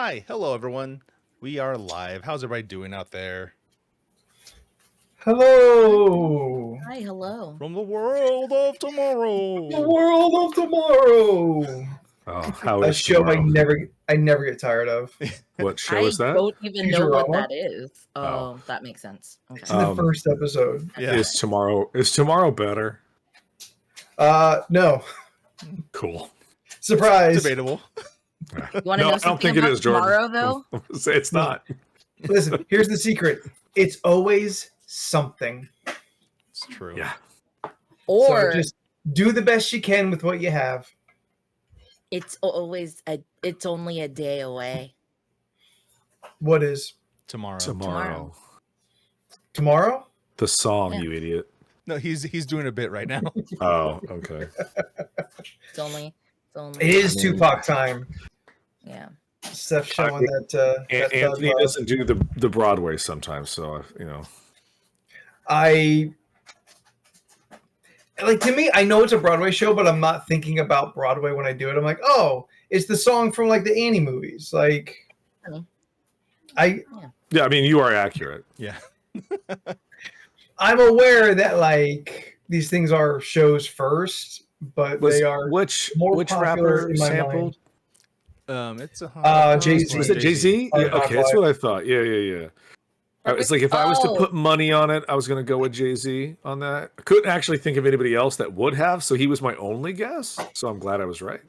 Hi, hello everyone. We are live. How's everybody doing out there? Hello. Hi, hello. From the world of tomorrow. The world of tomorrow. Oh, how A is show tomorrow? I never get tired of. What show I is that? don't even know what Futurama? that is. Oh, Oh. that makes sense. Okay. It's in the first episode. Yeah. Is tomorrow better? No. Cool. Surprise. Debatable. You want to know I don't something think it about is, Jordan. tomorrow, though? Say it's not. Listen, here's the secret. It's always something. It's true. Yeah. Or So just do the best you can with what you have. it's only a day away. What is Tomorrow. Tomorrow. tomorrow? The song, Yeah. you idiot. No, he's doing a bit right now. Oh, okay. It's only. It is Tupac time. Yeah. Steph showing that. Anthony doesn't do the Broadway sometimes, so To me, I know it's a Broadway show, but I'm not thinking about Broadway when I do it. I'm like, oh, it's the song from like the Annie movies. Like, Yeah, I mean, you are accurate. Yeah. I'm aware that like these things are shows first, but they are Which more popular rapper in my sampled? It's a Jay-Z. Was it Jay-Z? Hard Yeah, Knock okay, that's Life. what I thought. Yeah. It's like if I was to put money on it, I was going to go with Jay-Z on that. I couldn't actually think of anybody else that would have, so he was my only guess. So I'm glad I was right.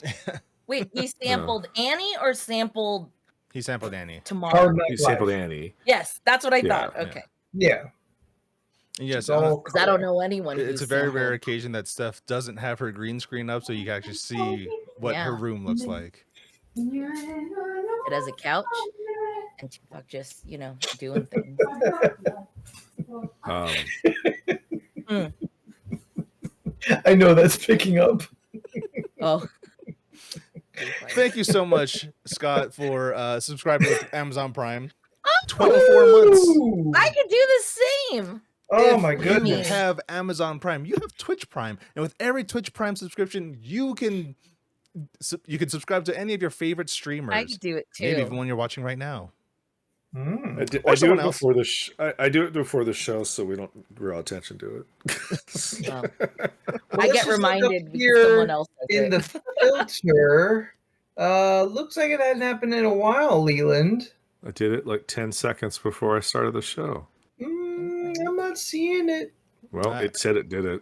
Wait, he sampled Annie or sampled He sampled Annie. tomorrow? Hard Knock He Life. sampled Annie. Yes, that's what I Yeah, thought. Okay. Yeah. Yes, It's all Because I don't know anyone. it's who's a very rare sampled. occasion that Steph doesn't have her green screen up, so you can actually see what her Yeah. room looks like. It has a couch, and Tupac just, doing things. I know that's picking up. Oh. Thank you so much, Scott, for subscribing with Amazon Prime. 24 months. Ooh. I could do the same. Oh If my you goodness. have Amazon Prime, you have Twitch Prime, and with every Twitch Prime subscription, you can subscribe to any of your favorite streamers. I could do it too. Maybe even one you're watching right now. Mm. I do someone it else. before the I do it before the show, so we don't draw attention to it. Well, Well, I let's get just look reminded up because here someone else does in it. the filter. Looks like it hadn't happened in a while, Leland. I did it like 10 seconds before I started the show. I'm not seeing it. Well, it said it did it,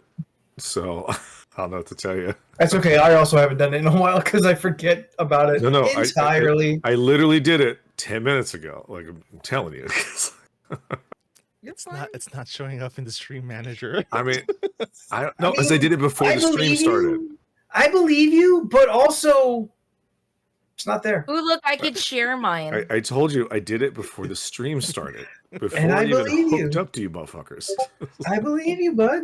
so I don't know what to tell you. That's okay. I also haven't done it in a while because I forget about it No, entirely. I literally did it 10 minutes ago. Like I'm telling you. It's not showing up in the stream manager. I mean, I don't know, because I did it before the stream started. I believe you, but also it's not there. Ooh, look, I could share mine. I told you I did it before the stream started. Before And I I even believe hooked you. up to you motherfuckers. I believe you, bud.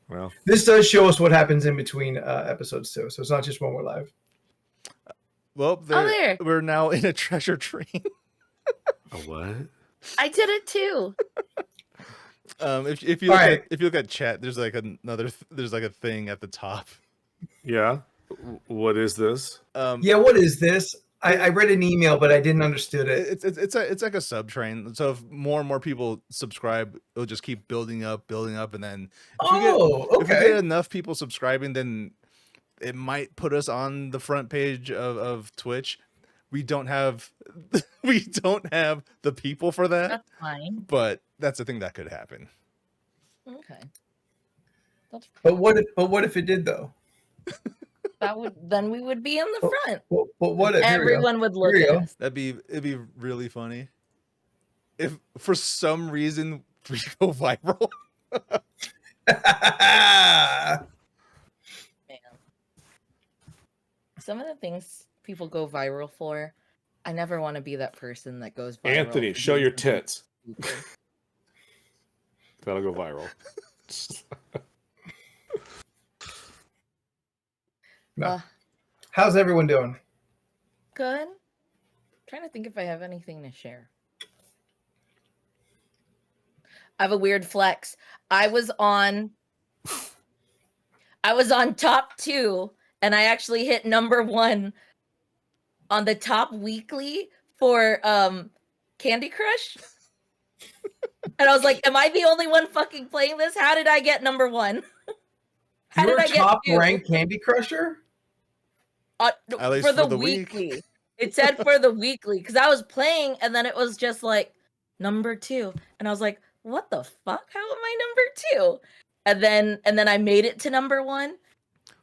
Well, This does show us what happens in between episodes too, so it's not just when we're live. Well, there. we're now in a treasure train. a what? I did it too. If you look at chat, there's like there's like a thing at the top. Yeah. What is this? Yeah, what is this? I read an email, but I didn't understand it. It's like a sub train. So if more and more people subscribe, it'll just keep building up, and then if you get enough people subscribing, then it might put us on the front page of Twitch. We don't have the people for that. That's fine. But that's a thing that could happen. Okay. But what if it did though? Then we would be in the front. But what if Everyone would look at us. It'd be really funny if for some reason we go viral. Man. Some of the things people go viral for, I never want to be that person that goes viral. Anthony, show your tits. That'll go viral. No. How's everyone doing? Good. I'm trying to think if I have anything to share. I have a weird flex. I was on top 2, and I actually hit number 1 on the top weekly for Candy Crush. And I was like, am I the only one fucking playing this? How did I get number 1? How You're did I get top 2? ranked Candy Crusher? At least for the week. weekly. It said for the weekly because I was playing and then it was just like number 2. And I was like, what the fuck? How am I number 2? And then I made it to number 1.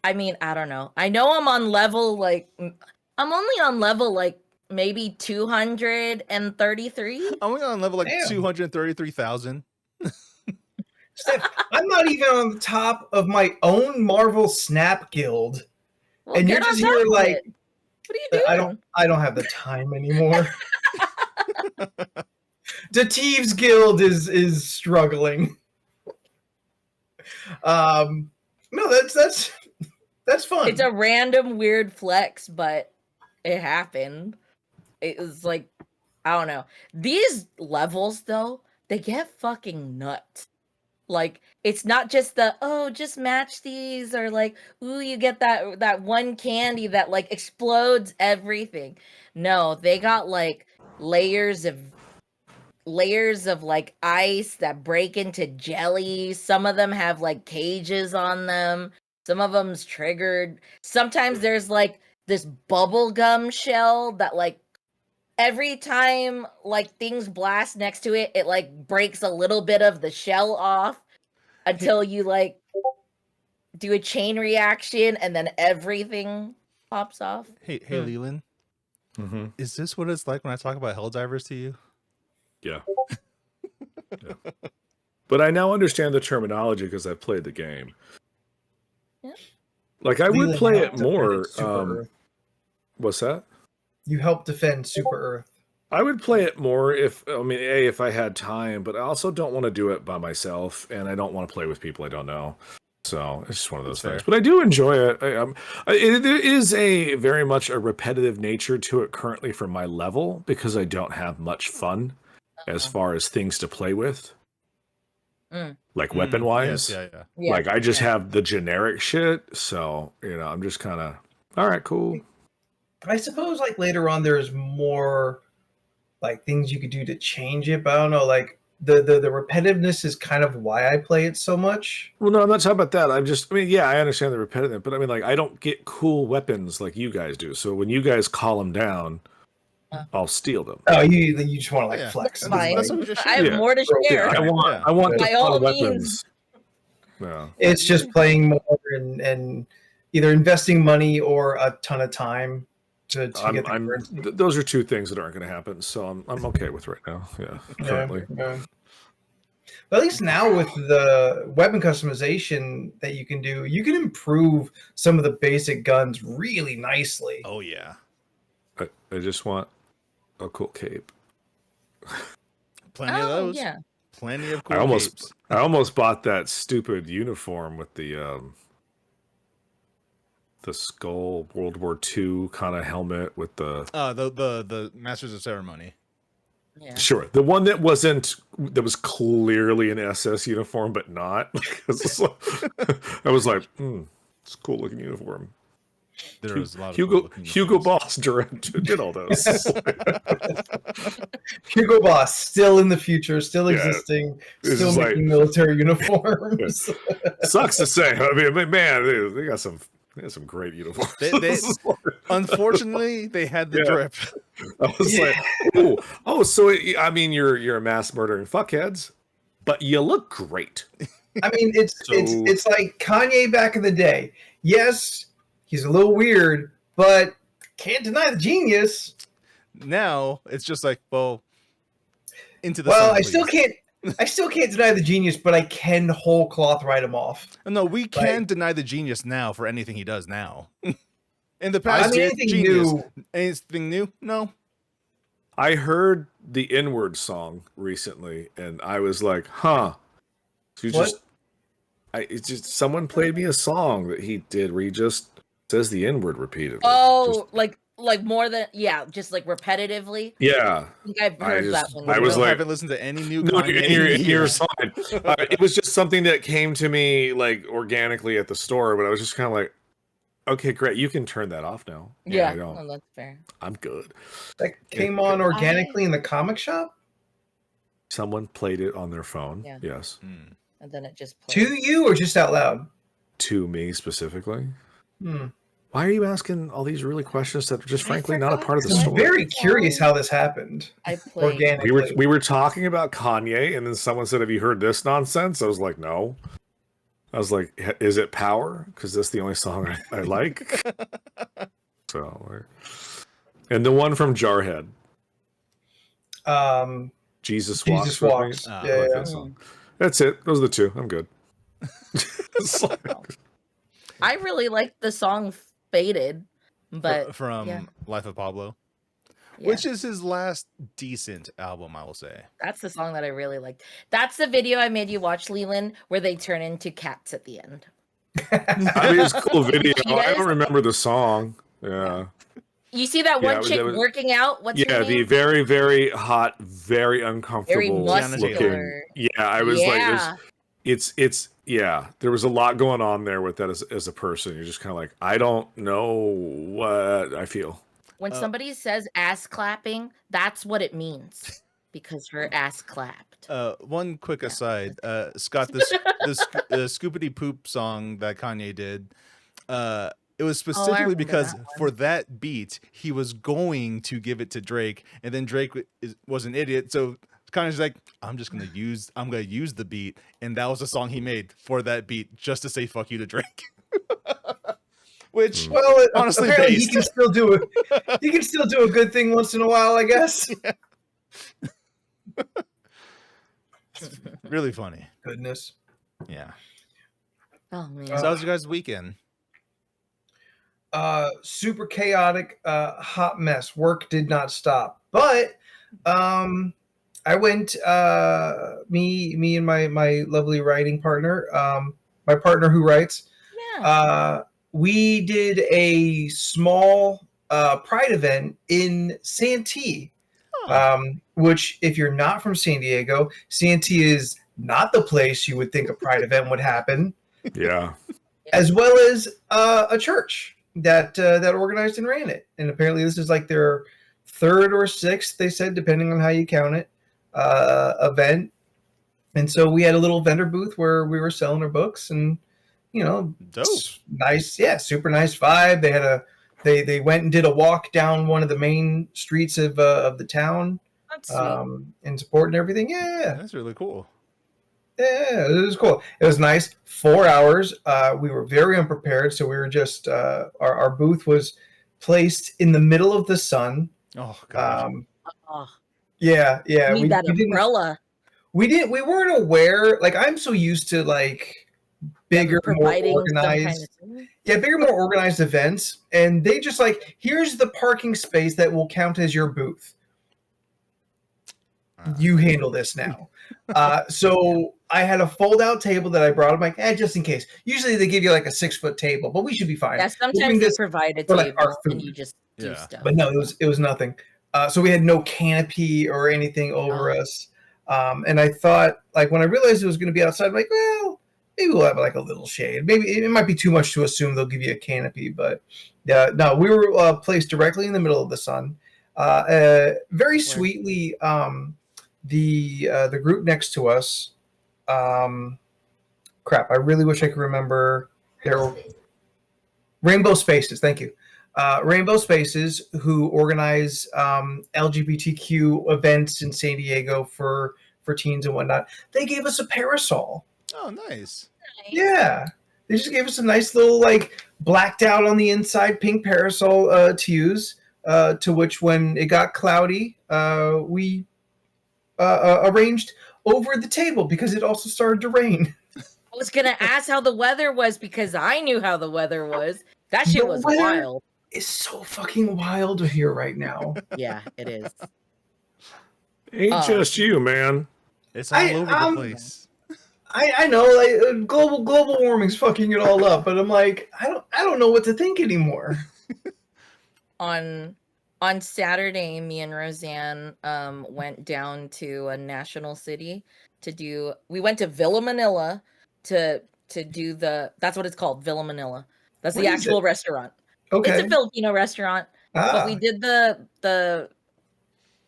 I mean, I don't know. I know I'm on level like I'm only on level like maybe 233. I'm only on level like Damn. 233,000. Steph, I'm not even on the top of my own Marvel Snap Guild. Well, And you're get on just top here of like, it. What are you doing? I don't have the time anymore. The Thieves Guild is struggling. No, that's fun. It's a random weird flex, but it happened. It was like, I don't know. These levels though, they get fucking nuts. Like, it's not just just match these, or like, ooh, you get that one candy that like explodes everything. No, they got like layers of like ice that break into jelly. Some of them have like cages on them. Some of them's triggered. Sometimes there's like this bubble gum shell that like every time like things blast next to it, it like breaks a little bit of the shell off until you like do a chain reaction and then everything pops off. Hey, Leland. Mm-hmm. Is this what it's like when I talk about Helldivers to you? Yeah. Yeah. But I now understand the terminology because I've played the game. Yeah. Like I would Leland play helped it more. defend Super Earth. What's that? You helped defend Super Earth. I would play it more if I had time, but I also don't want to do it by myself, and I don't want to play with people I don't know. So it's just one of those things. But I do enjoy it. It is a very much a repetitive nature to it currently for my level because I don't have much fun as far as things to play with, like weapon wise. Yeah. Like I just have the generic shit, so I'm just kind of all right, cool. I suppose like later on there's more like things you could do to change it, but I don't know, like the repetitiveness is kind of why I play it so much. Well, no, I'm not talking about that. I understand the repetitive, but I mean, like, I don't get cool weapons like you guys do. So when you guys call them down, I'll steal them. Oh, you just want to like flex. Fine. That's what I have more to share. I want By the all fun means. weapons. Yeah. It's just playing more and either investing money or a ton of time to get the currency. Those are two things that aren't going to happen. So I'm okay with right now. Yeah, currently. Yeah. But at least now with the weapon customization that you can do, you can improve some of the basic guns really nicely. Oh yeah. I just want a cool cape. Plenty of those. Yeah. Plenty of cool capes. I almost bought that stupid uniform with the skull World War II kind of helmet with the the Masters of Ceremony. Yeah. Sure, the one that was clearly an SS uniform, but not. I was like, it's a cool looking uniform. There was a lot of Hugo Boss did all those. Hugo Boss still in the future, still existing, still making military uniforms. Sucks to say. I mean, man, they got some great uniforms. Unfortunately, they had the drip. I was like, so you're a mass murdering fuckheads, but you look great. I mean, it's like Kanye back in the day. Yes, he's a little weird, but can't deny the genius. Now it's just like, into the sun, please. I still can't deny the genius, but I can whole cloth write him off. No, we can deny the genius now for anything he does now. In the past, anything new? No. I heard the N-word song recently, and I was like, "Huh." So someone played me a song that he did where he just says the N-word repeatedly. Oh, like more than just like repetitively. Yeah, I think I've heard that one. I haven't listened to any new. No, you're fine. It was just something that came to me like organically at the store, but I was just kind of like, Okay, great. You can turn that off now. Yeah, I don't. no, that's fair. I'm good. That came on organically in the comic shop? Someone played it on their phone. Yeah. Yes. And then it just played. To you or just out loud? To me specifically. Hmm. Why are you asking all these really questions that are just frankly not a part of the I'm story? very curious how this happened. I played. Organically. We were talking about Kanye, and then someone said, "Have you heard this nonsense?" I was like, "No." I was like, "Is it Power?" Because that's the only song I like. So, and the one from Jarhead, Jesus Walks. Jesus Walks. I like that song. That's it. Those are the two. I'm good. I really like the song Faded, but from Life of Pablo, yeah. which is his last decent album, I will say. That's the song that I really liked. That's the video I made you watch, Leland, where they turn into cats at the end. I mean, it's a cool video. Yes. I don't remember the song. Yeah. You see that one chick working out? What's her name? The very, very hot, very uncomfortable very muscular. looking. Yeah, I was like, it's there was a lot going on there with that as a person. You're just kind of like, I don't know what I feel. When somebody says ass clapping, that's what it means, because her ass clapped. One quick aside, Scott, the Scoopity Poop song that Kanye did, it was specifically because for that beat, he was going to give it to Drake, and then Drake was an idiot, so Kanye's like, I'm gonna use the beat, and that was the song he made for that beat, just to say fuck you to Drake. Which, well, honestly, apparently he can still do it. He can still do a good thing once in a while, I guess. Yeah. Really funny. Goodness. Yeah. Oh man. So how was your guys' weekend? Super chaotic, hot mess. Work did not stop, but I went. Me and my lovely writing partner, my partner who writes. Yeah. We did a small Pride event in Santee, which, if you're not from San Diego, Santee is not the place you would think a Pride event would happen. Yeah. As well as a church that organized and ran it. And apparently this is like their third or sixth, they said, depending on how you count it, event. And so we had a little vendor booth where we were selling our books, and dope. Nice, super nice vibe. They had they went and did a walk down one of the main streets of the town, in support and everything. Yeah, that's really cool. Yeah, it was cool. It was nice. 4 hours. We were very unprepared, so we were just our booth was placed in the middle of the sun. Oh god. Yeah. We need that umbrella. We weren't aware. Like, I'm so used to like bigger, more organized. Bigger, more organized events, and they just like, here's the parking space that will count as your booth. You handle this now. So I had a fold-out table that I brought. I'm like, just in case. Usually they give you like a 6-foot table, but we should be fine. Yeah, sometimes they provide a table and you just do stuff. But no, it was nothing. So we had no canopy or anything over us. And I thought, like, when I realized it was going to be outside, I'm like, well, maybe we'll have like a little shade. Maybe it might be too much to assume they'll give you a canopy, but no, we were placed directly in the middle of the sun. Very sweetly, the group next to us, crap, I really wish I could remember their Rainbow Spaces. Thank you. Rainbow Spaces, who organize LGBTQ events in San Diego for teens and whatnot. They gave us a parasol. Oh, nice. Yeah. They just gave us a nice little, like, blacked out on the inside pink parasol to use, to which, when it got cloudy, we arranged over the table because it also started to rain. I was going to ask how the weather was because I knew how the weather was. That shit was wild. It's so fucking wild here right now. Yeah, it is. Ain't just you, man. It's all over the place. I know, like, global warming's fucking it all up, but I'm like, I don't know what to think anymore. On Saturday, me and Roseanne went down to a national city we went to Villa Manila to do that's what it's called, Villa Manila. That's What the is actual it? restaurant. Okay. It's a Filipino restaurant, but we Ah, did the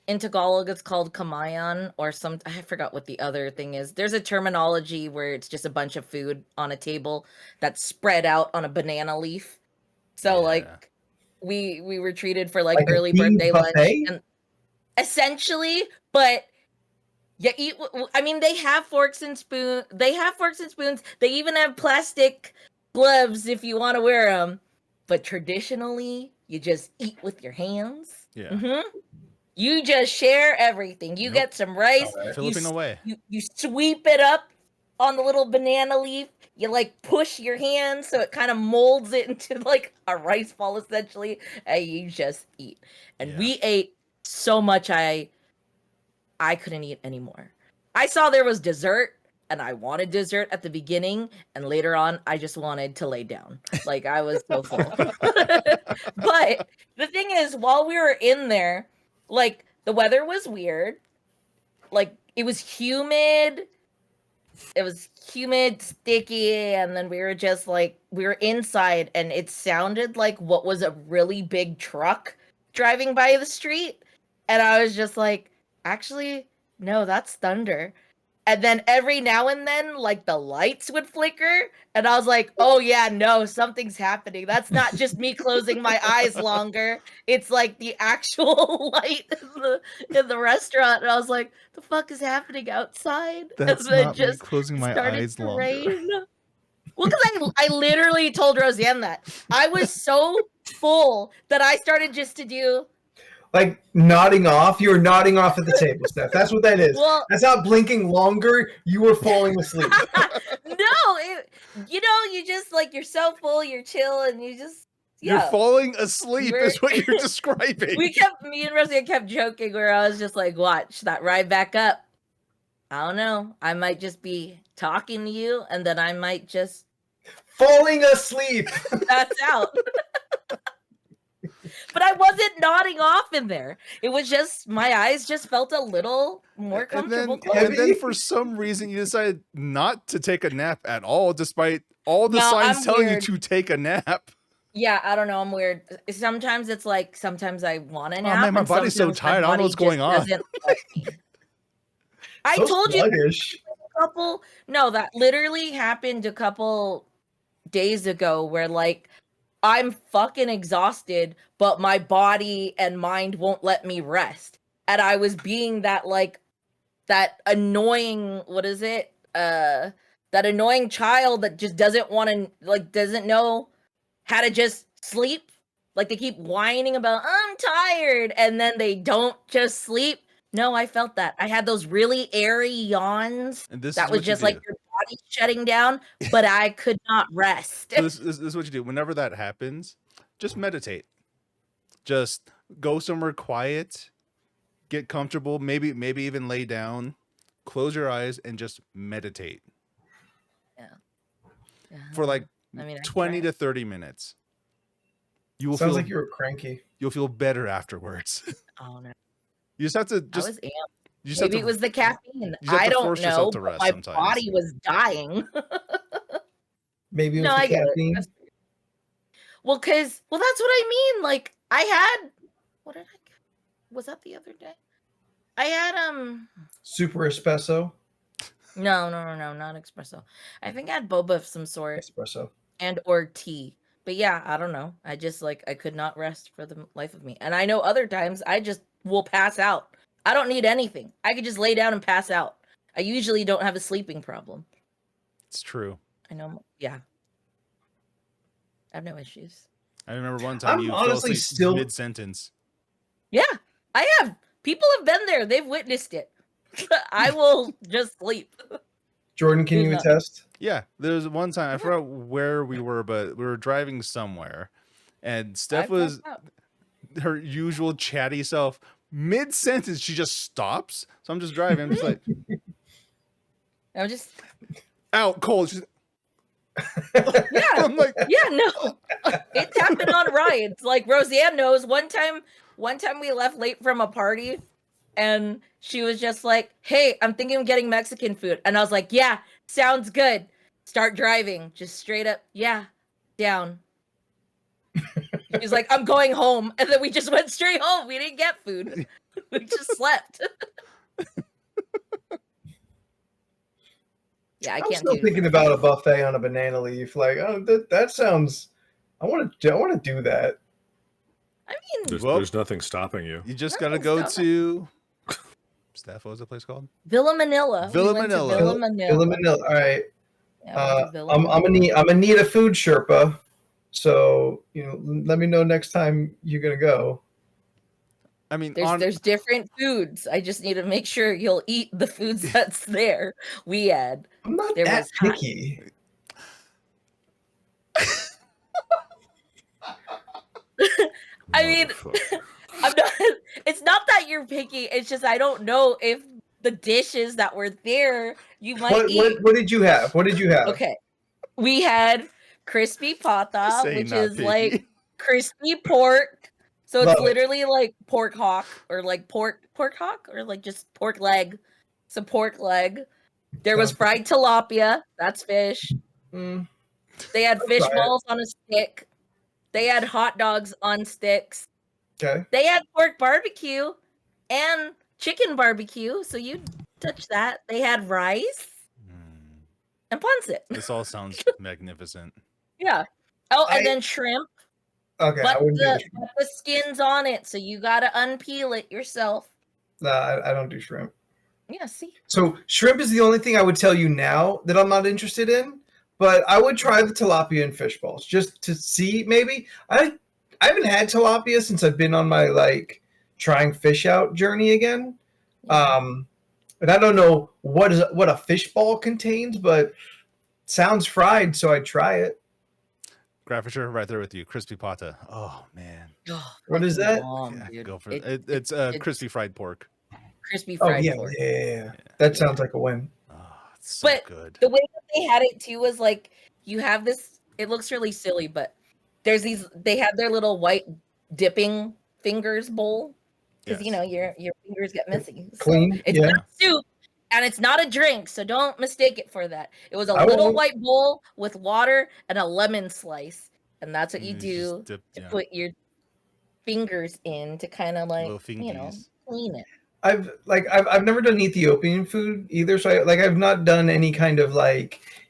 in Tagalog it's called kamayan or some I forgot what the other thing is. There's a terminology where it's just a bunch of food on a table that's spread out on a banana leaf. So Yeah. like we were treated for like like a early themed birthday lunch buffet? and essentially, but you eat. I mean, they have forks and spoons. They have forks and spoons. They even have plastic gloves if you want to wear them. But traditionally, you just eat with your hands. Yeah. Mm-hmm. You just share everything. You Nope. get some rice. Alright. Filipino way. You sweep it up on the little banana leaf. You like push your hand so it kind of molds it into like a rice ball essentially, and you just eat. And Yeah. we ate so much I couldn't eat anymore. I saw there was dessert and I wanted dessert at the beginning, and later on I just wanted to lay down. Like I was so full. But the thing is, while we were in there, like the weather was weird. Like it was humid. It was humid, sticky, and then we were just like we were inside and it sounded like what was a really big truck driving by the street. And I was just like, actually, no, that's thunder. And then every now and then, like the lights would flicker, and I was like, "Oh yeah, no, something's happening. That's not just me closing my eyes longer. It's like the actual light in the restaurant." And I was like, "The fuck is happening outside?" That's and then not me just closing my started eyes to longer. rain. Well, because I literally told Roseanne that I was so full that I started just to do. Like nodding off. You were nodding off at the table, Steph. That's what that is. Well, That's not blinking longer. You were falling asleep. you just like you're so full, you're chill, and you just You're yeah. falling asleep is what you're describing. Me and Rosie kept joking where I was just like, watch that ride back up. I don't know. I might just be talking to you, and then I might just Falling asleep. pass out. But I wasn't nodding off in there. It was just my eyes just felt a little more comfortable. And then for some reason you decided not to take a nap at all, despite all the signs I'm telling weird. you to take a nap. Yeah, I don't know. I'm weird. Sometimes it's like sometimes I want a nap. Oh man, my and body's so sometimes my tired. I don't know body what's going just on. doesn't let me. I So told you sluggish. that literally happened a couple days ago where like I'm fucking exhausted, but my body and mind won't let me rest. And I was being that like that annoying, what is it? That annoying child that just doesn't want to like doesn't know how to just sleep. Like they keep whining about I'm tired and then they don't just sleep. No, I felt that. I had those really airy yawns And this that is was what just you like do. your body shutting down, but I could not rest. So this is what you do. Whenever that happens, just meditate. Just go somewhere quiet, get comfortable, maybe even lay down, close your eyes, and just meditate. Yeah. For like I mean, I 20 tried. to 30 minutes. You will Sounds feel like you were cranky. you'll feel better afterwards. Oh no. You just have to I was amped. you just have Maybe to it was the caffeine. just have I to don't force know. yourself to But rest my sometimes. body was dying. Maybe it was No, the I get it. caffeine. Well, that's what I mean. Like I had what did I get? Was that the other day? I had Super espresso. no, not espresso. I think I had boba of some sort Espresso. and or tea. But yeah, I don't know. I just like I could not rest for the life of me. And I know other times I just will pass out. I don't need anything. I could just lay down and pass out. I usually don't have a sleeping problem. It's true. I know. Yeah. I have no issues. I remember one time I'm you fell honestly asleep still- mid-sentence. Yeah, I have. People have been there. They've witnessed it. I will just sleep. Jordan, can There's you not- attest? Yeah, there was one time I forgot where we were, but we were driving somewhere, and Steph I was passed out. her usual chatty self. Mid sentence, she just stops. So I'm just driving. I'm just like, I'm just out cold. She's, yeah. I'm like, Yeah, no. It's happened on rides. Like Roseanne knows one time we left late from a party and she was just like, "Hey, I'm thinking of getting Mexican food." And I was like, "Yeah, sounds good." Start driving. Just straight up, yeah, down. He's like, I'm going home. And then we just went straight home. We didn't get food. We just slept. Yeah, I I'm can't still do thinking about a buffet on a banana leaf. Like, oh, that sounds. I want to do that. I mean, There's nothing stopping you. You just gotta go to. Steph, what was the place called? Villa Manila. Villa We went to Manila. Villa Manila. Villa Manila. All right. Yeah, we went to Villa I'm Manila. gonna need a food Sherpa. So let me know next time you're gonna go. I mean, There's different foods. I just need to make sure you'll eat the foods that's there. We had. I'm not There that was hot- picky. I mean, I'm not. It's not that you're picky. It's just I don't know if the dishes that were there you might eat. What did you have? What did you have? Okay, we had crispy pata, Say which not is picky. like crispy pork. So Love it's it. literally like pork hock or like pork hock or like just pork leg. It's a pork leg. There was Sounds fried tilapia. That's fish. Mm, They had I'll fish try it. balls on a stick. They had hot dogs on sticks. okay. They had pork barbecue and chicken barbecue. So you touch that. They had rice and pancit. This all sounds magnificent. Yeah. Oh, and then shrimp. Okay. I But wouldn't do the skin's on it, so you gotta unpeel it yourself. Nah, I don't do shrimp. Yeah, see. So shrimp is the only thing I would tell you now that I'm not interested in. But I would try the tilapia and fish balls just to see. Maybe I haven't had tilapia since I've been on my trying fish out journey again. And I don't know what a fish ball contains, but sounds fried, so I'd try it. Grafisher, right there with you. Crispy pata. Oh man. What is that? Yeah, go for it. It's crispy fried pork. Crispy Oh fried yeah, pork. yeah. That sounds like a win. Oh, it's so But good. the way that they had it too was like you have this. It looks really silly, but there's these. They have their little white dipping fingers bowl because Yes. your fingers get messy. So Clean, it's yeah. not soup and it's not a drink, so don't mistake it for that. It was a I little won't. white bowl with water and a lemon slice, and that's what you just do dip, to yeah. put your fingers in to kind of like Little fingies. clean it. I've never done Ethiopian food either, so I've not done any kind of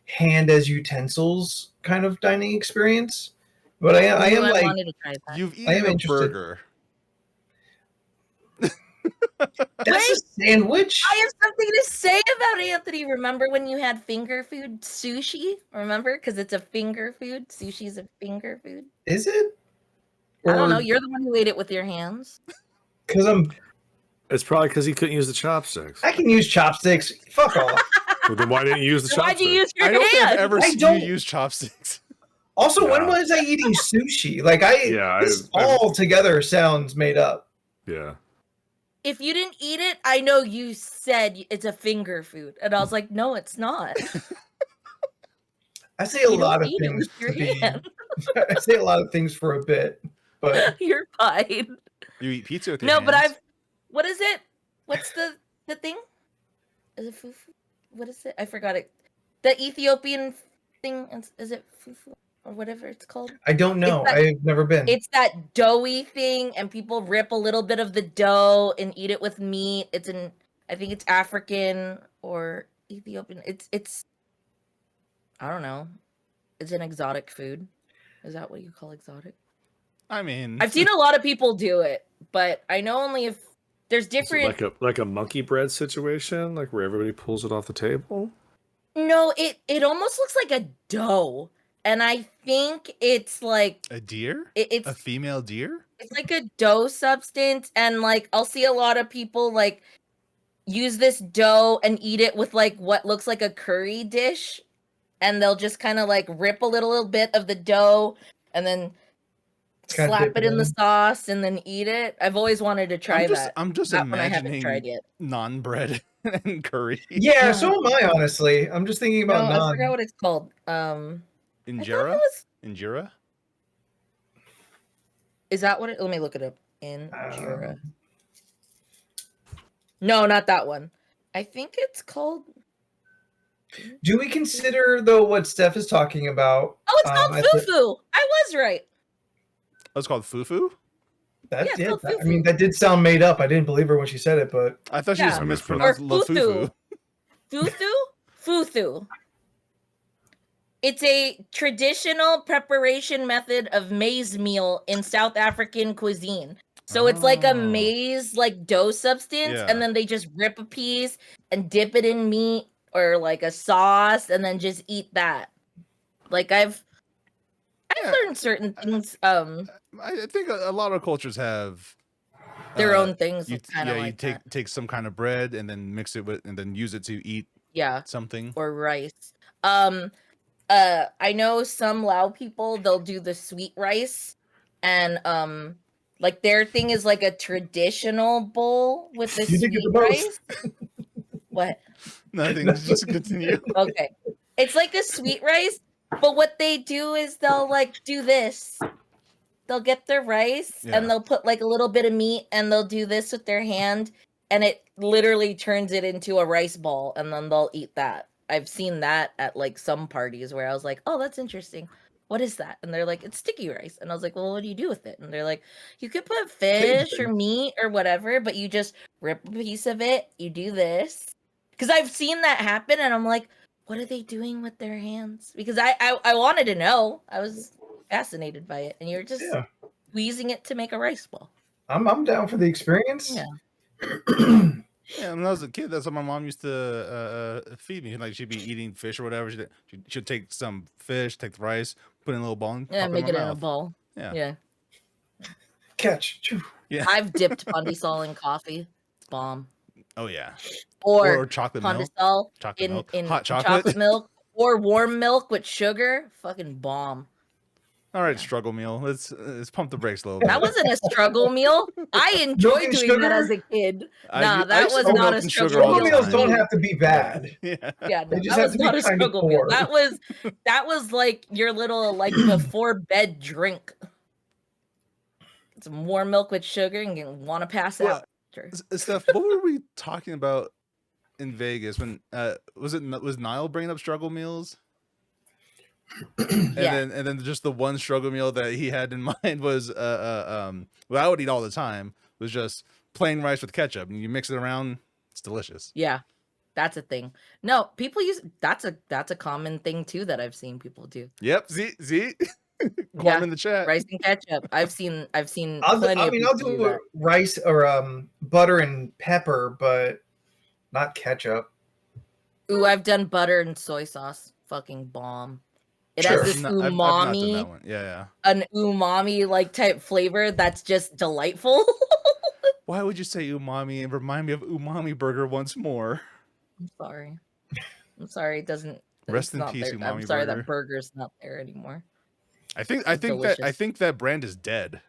hand as utensils kind of dining experience. But I am wanted to try that. You've I am eaten a interested. burger. That's a sandwich. I have something to say about Anthony. Remember when you had finger food sushi? Remember? Because it's a finger food. Sushi's a finger food. Is it? I don't know. You're the one who ate it with your hands. Because It's probably because he couldn't use the chopsticks. I can use chopsticks. Fuck off. Well, then why didn't you use the Why'd chopsticks? you use your I don't think I've hands? ever I seen don't- you use chopsticks. Also, when Yeah. was I eating sushi? This I've- all together sounds made up. Yeah. If you didn't eat it, I know you said it's a finger food, and I was like, no, it's not. I say a You lot don't of eat it things with your to be. hand. I say a lot of things for a bit, but You're fine. You eat pizza with your No, hands. but what is it? What's the thing? Is it fufu? What is it? I forgot it. The Ethiopian thing, is it fufu or whatever it's called? I don't know. I've never been. It's that doughy thing, and people rip a little bit of the dough and eat it with meat. I think it's African or Ethiopian. It's I don't know. It's an exotic food. Is that what you call exotic? I mean, I've seen a lot of people do it, but I know only if there's Is it different. like a monkey bread situation, like where everybody pulls it off the table. No, it almost looks like a dough, and I think it's like a deer, it's a female deer. it's like a dough substance, and I'll see a lot of people use this dough and eat it with what looks like a curry dish, and they'll just kind of rip a little bit of the dough and then Kinda slap dip it it in the in. sauce and then eat it. I've always wanted to try that. I'm just That one I haven't imagining tried yet. naan bread and curry. Yeah, so am I, honestly. I'm just thinking No, about I naan. forgot what it's called. I thought it Injera. was. Injera. Is that what it? Let me look it up. Injera. No, not that one. I think it's called. Do we consider, though, what Steph is talking about? Oh, it's called I thi- fufu. I was right. was called fufu. That Yeah, did. it's called I mean, that did sound made up. I didn't believe her when she said it, but I thought she Yeah. just Or mispronounced futhu. fufu. Futhu. It's a traditional preparation method of maize meal in South African cuisine. So it's like a Oh. maize like dough substance, Yeah. and then they just rip a piece and dip it in meat or like a sauce, and then just eat that. Like I've Yeah. learned certain things. I think a lot of cultures have Their own things. You, Kind of you like that. take some kind of bread and then mix it with, and then use it to eat something. Or rice. I know some Lao people, they'll do the sweet rice, and like their thing is like a traditional bowl with the You did get sweet the most. rice. What? Nothing. Just continue. Okay. It's like a sweet rice, but what they do is they'll like do this. They'll get their rice and they'll put like a little bit of meat and they'll do this with their hand, and it literally turns it into a rice ball, and then they'll eat that. I've seen that at like some parties where I was like, oh, that's interesting. What is that? And they're like, it's sticky rice. And I was like, well, what do you do with it? And they're like, you could put fish or meat or whatever, but you just rip a piece of it. You do this. Because I've seen that happen, and I'm like, what are they doing with their hands? Because I wanted to know. I was fascinated by it. And you're just squeezing it to make a rice ball. I'm down for the experience. Yeah. Yeah, when I was a kid, that's what my mom used to feed me. Like she'd be eating fish or whatever. She'd take some fish, take the rice, put it in a little bowl, and Yeah, pop make it in a mouth. bowl. Yeah. Yeah. Catch. Yeah. I've dipped Pandesal in coffee. Bomb. Oh yeah. Or chocolate milk. Pandesal Chocolate milk. in Hot chocolate. milk. Or warm milk with sugar. Fucking bomb. All right, struggle meal. Let's pump the brakes a little bit. That wasn't a struggle meal. I enjoyed and doing sugar? that as a kid. I that used to was do not milk a and struggle sugar all meal. the Struggle meals time. don't have to be bad. Yeah. Yeah, They no, just that have was to be not a kind of struggle meal. poor. That was like your little like before bed drink. Some warm milk with sugar and you want to pass Well, out. Sure. Steph, what were we talking about in Vegas when was Niall bringing up struggle meals? And then just the one struggle meal that he had in mind was what I would eat all the time was just plain rice with ketchup, and you mix it around, it's delicious. Yeah, that's a thing. No, people use that's a common thing too that I've seen people do. Yep. See? Quam in the chat. Rice and ketchup. I've seen I'll plenty of people do do that. rice or butter and pepper, but not ketchup. Ooh, I've done butter and soy sauce. Fucking bomb. It Sure. has this I've not done umami, that one. Yeah. an umami like type flavor that's just delightful. Why would you say umami and remind me of Umami Burger once more? I'm sorry. It doesn't. Rest it's in not peace, there. Umami I'm sorry Burger. that burger's not there anymore. I think that brand is dead.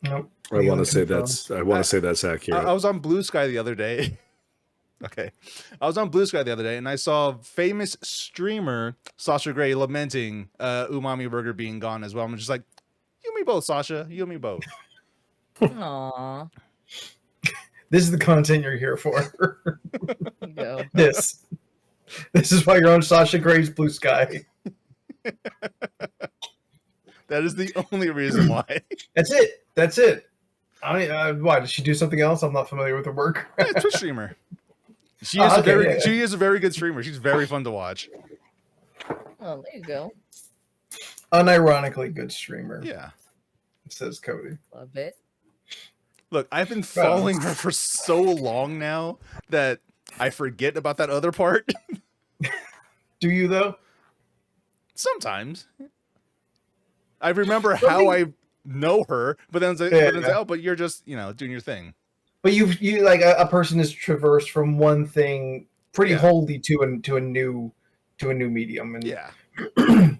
Nope. I want to say that's accurate. I was on Blue Sky the other day. Okay. I was on Blue Sky the other day and I saw famous streamer Sasha Grey lamenting Umami Burger being gone as well. I'm just like, you and me both, Sasha. You and me both. Aww. This is the content you're here for. You go. This is why you're on Sasha Grey's Blue Sky. That is the only reason why. That's it. Why did she do something else? I'm not familiar with her work. Yeah, Twitch streamer. She is a very good streamer. She's very fun to watch. Oh, there you go. Unironically good streamer. Yeah. Says Cody. Love it. Look, I've been following her for so long now that I forget about that other part. Do you though? Sometimes. I remember how I know her, but then but you're just, doing your thing. But you like a person has traversed from one thing pretty wholly to a new medium and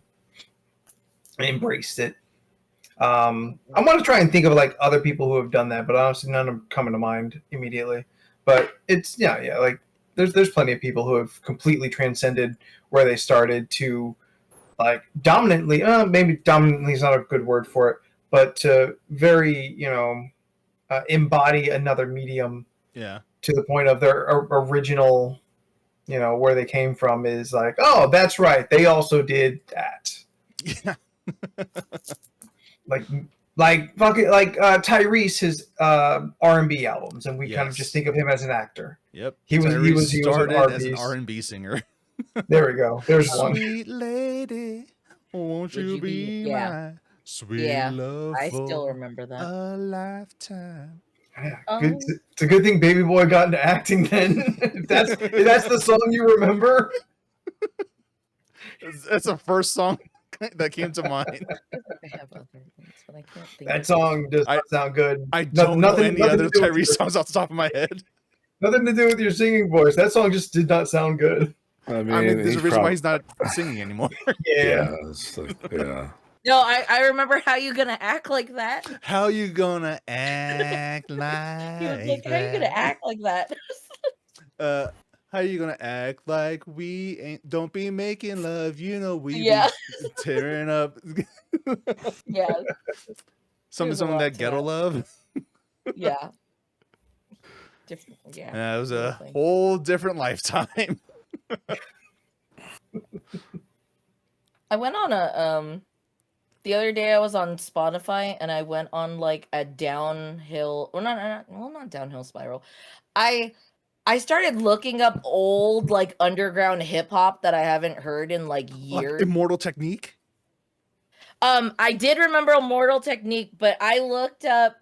embraced it. I want to try and think of like other people who have done that, but honestly none are coming to mind immediately. But it's like there's plenty of people who have completely transcended where they started to like dominantly, maybe dominantly is not a good word for it, but to very, embody another medium to the point of their original, where they came from is like, oh, that's right. They also did that. Yeah. like fucking like Tyrese his R&B albums, and we kind of just Yes. think of him as an actor. Yep. He was started an as an R&B. R&B singer. There we go. There's one. Sweet lady, won't Would you you be be- yeah. my sweet Yeah, love I still for remember that. a lifetime? Yeah, Oh. good, it's a good thing Baby Boy got into acting then. if that's the song you remember. That's the first song that came to mind. I have other ones, but I can't think. That song does not sound good. I don't know any other to do with Tyrese your- songs off the top of my head. Nothing to do with your singing voice. That song just did not sound good. I mean, there's a reason why he's not singing anymore. Yeah. It's like, yeah. No, I remember How You Gonna Act Like That. How you gonna act like He was like, how you gonna that? act like that? How you gonna act like we don't be making love? You know we Yeah. be tearing up. Yeah, some There's a of lot that to ghetto that. love. yeah. Different, yeah. It was a totally. whole different lifetime. I went on a the other day I was on Spotify and I went on like a downhill or not downhill spiral. I started looking up old like underground hip hop that I haven't heard in like years. Immortal Technique. I did remember Immortal Technique, but I looked up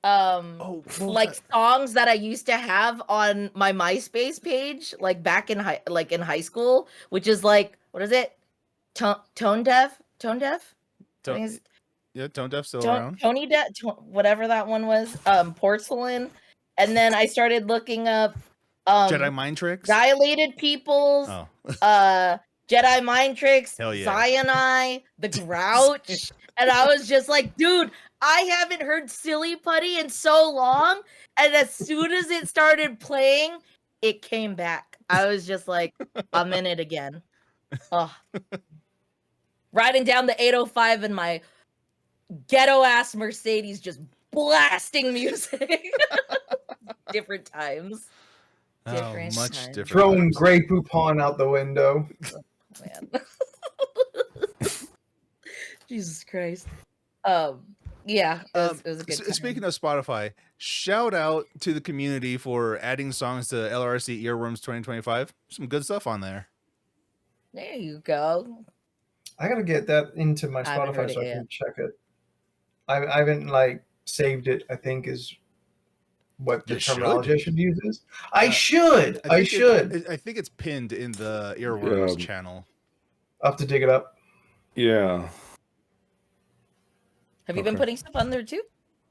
like songs that I used to have on my MySpace page, like back in high school, which is like, what is it? Tone deaf? Yeah, Tone Deaf still around. Whatever that one was. Porcelain. And then I started looking up Jedi Mind Tricks. Dilated Peoples, Oh. Jedi Mind Tricks, Hell yeah. Cyanide, The Grouch. And I was just like, dude, I haven't heard Silly Putty in so long. And as soon as it started playing, it came back. I was just like, I'm in it again. Oh. Riding down the 805 in my ghetto ass Mercedes, just blasting music. Different times. Different much times. different. Throwing times. Grey Poupon out the window. Man. Jesus Christ. Yeah, it was a good time. Speaking of Spotify, shout out to the community for adding songs to LRC Earworms 2025. Some good stuff on there. There you go. I gotta get that into my I haven't heard Spotify so it I yet. can check it. I haven't like saved it, I think is what the You should. terminology I should use is. I should. I should. I think it's pinned in the Earworms Yeah. channel. I'll have to dig it up. Yeah. Have you been Okay. putting stuff on there too?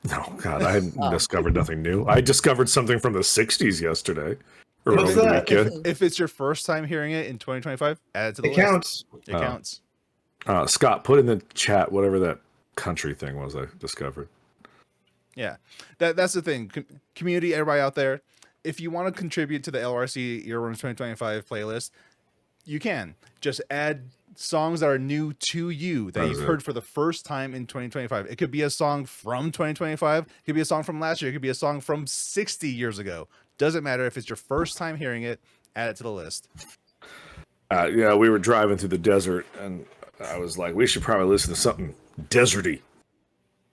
No, God, I hadn't Oh. discovered nothing new. I discovered something from the 60s yesterday. Or What's over the that? weekend. If it's your first time hearing it in 2025, add it to the It list. counts. It Oh. counts. Scott, put in the chat whatever that country thing was I discovered. Yeah, that's the thing. Community, everybody out there, if you want to contribute to the LRC Earworms 2025 playlist, you can. Just add songs that are new to you that you've heard for the first time in 2025. It could be a song from 2025. It could be a song from last year. It could be a song from 60 years ago. Doesn't matter. If it's your first time hearing it, add it to the list. Yeah, we were driving through the desert, and I was like, we should probably listen to something deserty.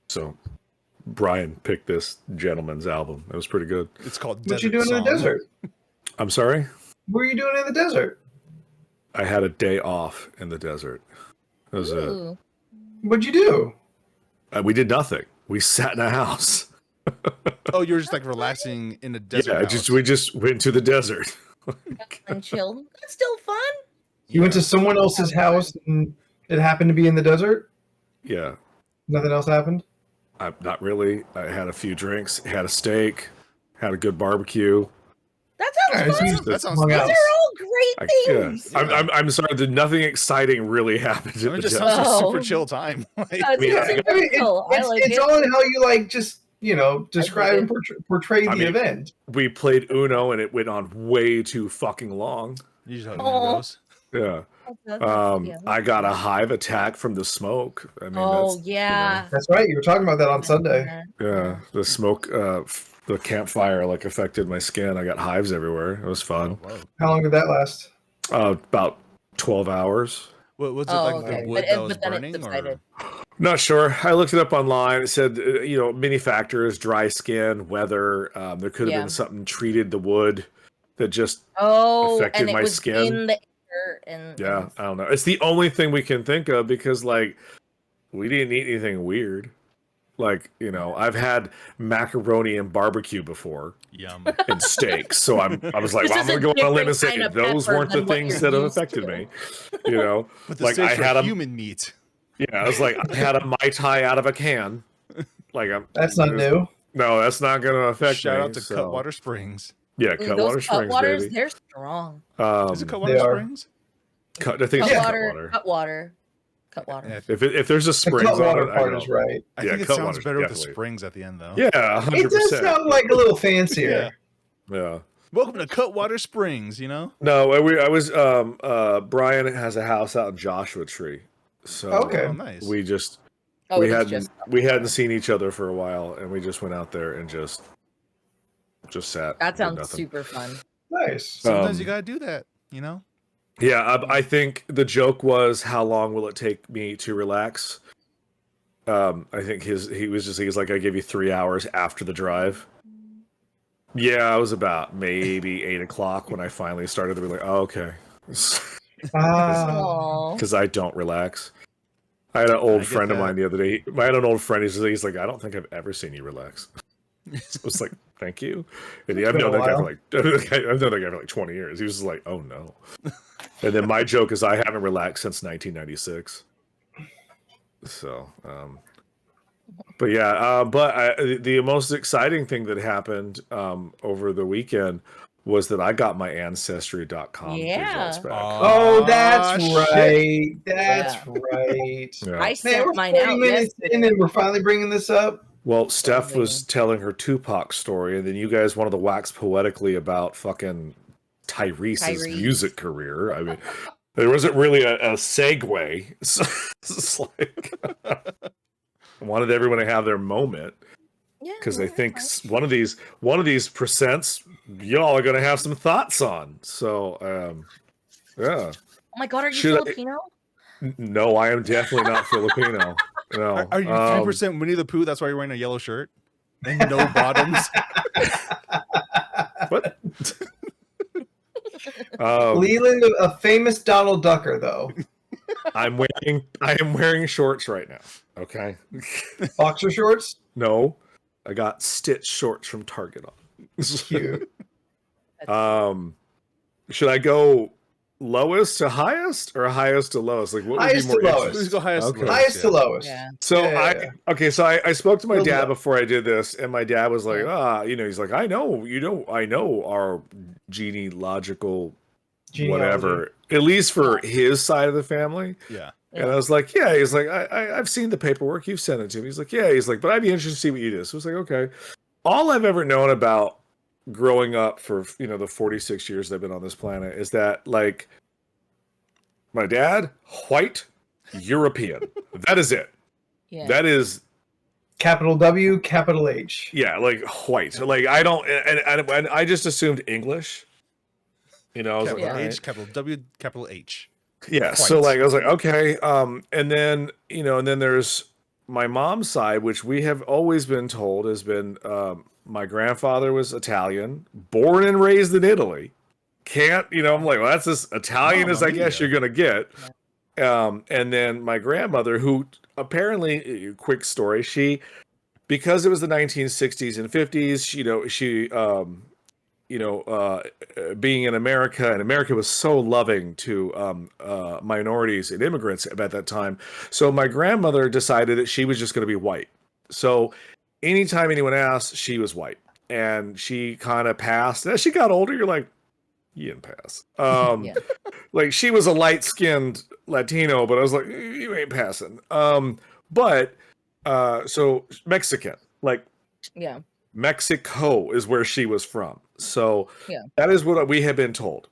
So Brian picked this gentleman's album. It was pretty good. It's called What you Desert doing in the Song. desert? I'm sorry? What are you doing in the desert? I had a day off in the desert. It was Ooh. What'd you do? we did nothing. We sat in a house. Oh, you're just like relaxing in a desert. Yeah, house. we just went to the desert. And chilled. That's still fun. You went to someone else's house and it happened to be in the desert? Yeah, Nothing else happened? not really. I had a few drinks, had a steak, had a good barbecue. That All sounds right, fun. so That sounds hung Those out. are all great things. I'm sorry. Nothing exciting really happened. It At the just desert. sounds like a super Oh. chill time. Like, That's mean, super I mean, cool. I like it's it. all in how you like just, describe it. and portray the I mean, event. We played Uno and it went on way too fucking long. usually how Oh. it goes. Yeah. Yeah. I got a hive attack from the smoke. I mean, Oh that's, yeah. That's right. You were talking about that on Sunday. yeah, the smoke, the campfire like affected my skin. I got hives everywhere. It was fun. Whoa. How long did that last? About 12 hours. What was it Oh, like okay. the wood But that was then it burning? Or? subsided. Not sure. I looked it up online. It said, many factors: dry skin, weather. There could have been something treated the wood that just affected and it my was skin. in the air. And I don't know. It's the only thing we can think of because, like, we didn't eat anything weird. Like, I've had macaroni and barbecue before. Yum. And steak. So I was like, well, I'm going to go on a limb and say those weren't the things that have affected me. But like I had human meat. Yeah, I was like, I had a Mai Tai out of a can. Like, that's not new. No, that's not going to affect me. Shout out to Cutwater Springs. Yeah, Cutwater Springs, baby. They're strong. Is it Cutwater Springs? I think it's Cutwater. Cutwater. Yeah, if there's a springs the Cutwater on it, part is right. I think it sounds better with the springs at the end, though. Yeah, 100%. It does sound like a little fancier. Yeah. Welcome to Cutwater Springs. No, I was. Brian has a house out in Joshua Tree, so nice. We just Oh, we hadn't seen each other for a while, and we just went out there and just sat. That sounds super fun. Nice. Sometimes you gotta do that, Yeah, I think the joke was, how long will it take me to relax? I think he's like, I give you 3 hours after the drive. Yeah, I was about maybe 8 o'clock when I finally started to be like, oh, okay. Because I don't relax. I had an old friend of mine the other day. I had an old friend. He's like, I don't think I've ever seen you relax. I was like, thank you. And I've known that guy for like 20 years. He was just like, oh no. And then my joke is, I haven't relaxed since 1996. So, but yeah, the most exciting thing that happened over the weekend was that I got my ancestry.com results back. Oh, that's right. That's right. Yeah. I sent mine out yesterday. And then we're finally bringing this up. Well, Steph was telling her Tupac story, and then you guys wanted to wax poetically about fucking Tyrese's music career. I mean, there wasn't really a segue. So it's like, I wanted everyone to have their moment. Because I think one of these percents, y'all are gonna have some thoughts on. So, yeah. Oh my God, are you Filipino? No, I am definitely not Filipino. No. Are you 3% Winnie the Pooh? That's why you're wearing a yellow shirt and no bottoms. What? Leland, a famous Donald Ducker, though. I am wearing shorts right now. Okay. Boxer shorts? No. I got Stitch shorts from Target on. Cute. Should I go lowest to highest or highest to lowest? Like, what would highest be more to lowest? Let's go highest. Okay. Highest to lowest. Yeah. So yeah. I spoke to my dad before I did this, and my dad was like, he's like, I know our genealogical whatever, at least for his side of the family. Yeah. And I was like, yeah. He's like, I've seen the paperwork. You've sent it to me. He's like, yeah. He's like, but I'd be interested to see what you did. So I was like, okay. All I've ever known about growing up for, the 46 years I've been on this planet is that, like, my dad, white, European. That is it. Yeah. That is capital W, capital H. Yeah, like white. Like, I don't, and I just assumed English. I was capital like, H, right. capital W, capital H. Yeah, White. so like I was like, okay, and then and then there's my mom's side, which we have always been told has been my grandfather was Italian, born and raised in Italy. I'm like, well, that's as Italian as I guess you're gonna get. And then my grandmother, who apparently, quick story, because it was the 1960s and 50s, she being in America, and America was so loving to minorities and immigrants at that time. So my grandmother decided that she was just going to be white. So anytime anyone asked, she was white. And she kind of passed. As she got older, you're like, you didn't pass. Like, she was a light-skinned Latino, but I was like, you ain't passing. So Mexican, like, yeah. Mexico is where she was from. So that is what we have been told.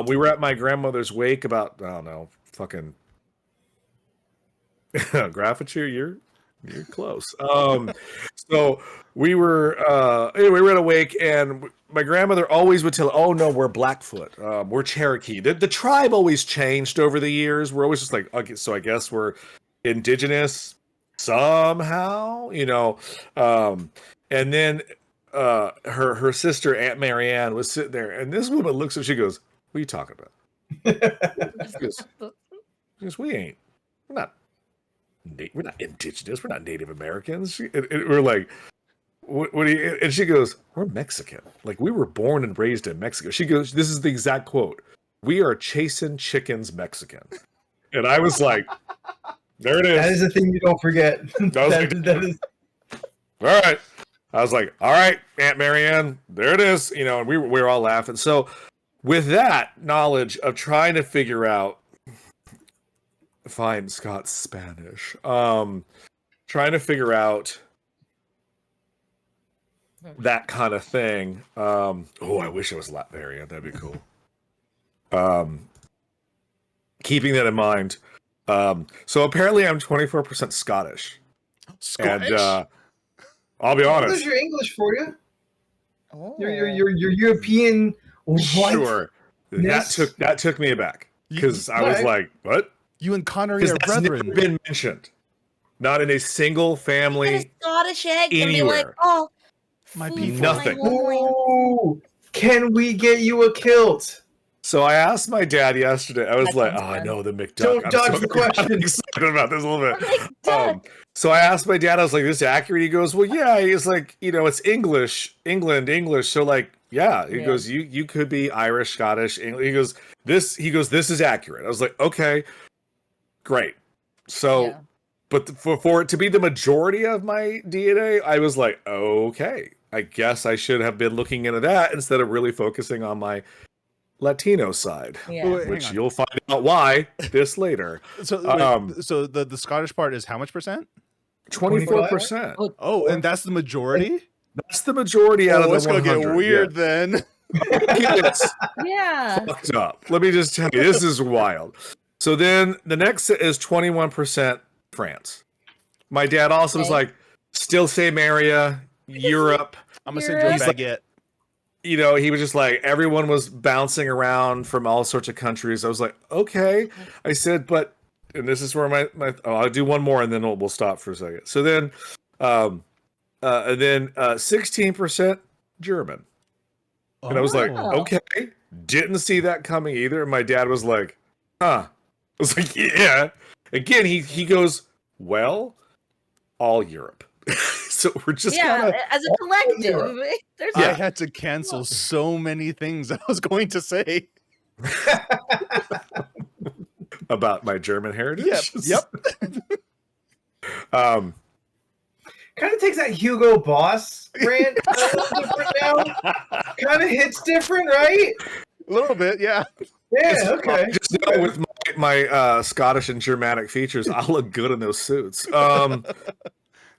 We were at my grandmother's wake about, I don't know, fucking Graffiture, you're close. So we were anyway, we were at a wake, and my grandmother always would tell, oh no, we're Blackfoot, we're Cherokee. The tribe always changed over the years. We're always just like, okay, so I guess we're indigenous somehow, and then her sister Aunt Marianne was sitting there, and this woman looks at, she goes, "What are you talking about?" She goes, we're not indigenous, we're not Native Americans. And we're like, what do you? And she goes, "We're Mexican. Like, we were born and raised in Mexico." She goes, this is the exact quote: "We are chasing chickens Mexican." And I was like, there it is. That is a thing you don't forget. That is. All right. I was like, all right, Aunt Marianne, there it is. And we were all laughing. So with that knowledge of trying to figure out, fine, Scott's Spanish, trying to figure out that kind of thing. I wish it was Latvian. That'd be cool. Keeping that in mind. So apparently I'm 24% Scottish. Scottish? And I'll be honest. There's your English for you. Oh. Your European. What? Sure. That took me aback. Because I was like, what? You and Connery are brethren. Never been mentioned. Not in a single family. A Scottish egg anywhere. And be like, oh, My food people. for Nothing. my homeland. Ooh, can we get you a kilt? So I asked my dad yesterday. I was That like, sounds I fun. know the McDuck. Don't dodge the I'm question. excited about this a little bit. McDuck. So I asked my dad, I was like, "This is accurate?" He goes, "Well, yeah." He's like, "It's English, England, English." So like, yeah. He goes, "You could be Irish, Scottish, English." He goes, "This is accurate." I was like, "Okay, great." So, but for it to be the majority of my DNA, I was like, okay, I guess I should have been looking into that instead of really focusing on my Latino side, which you'll find out why this later. So, so the Scottish part is how much percent? 24%. Oh, and that's the majority? That's the majority out of the 100. It's going to get weird then. It's Yeah. fucked up. Let me just tell you, this is wild. So then the next is 21% France. My dad also was like, still same area, Europe. I'm going to send you a baguette. He was just like, everyone was bouncing around from all sorts of countries. I was like, okay. I said, but, and this is where I'll do one more and then we'll stop for a second. So then, 16% German. And I was like, okay, didn't see that coming either. And my dad was like, huh. I was like, yeah. Again, he goes, well, all Europe. So we're just as a collective. I had to cancel so many things I was going to say about my German heritage. Yep. Kind of takes that Hugo Boss rant different now. Kind of hits different, right? A little bit, yeah. Yeah, okay. Just know with my Scottish and Germanic features, I'll look good in those suits.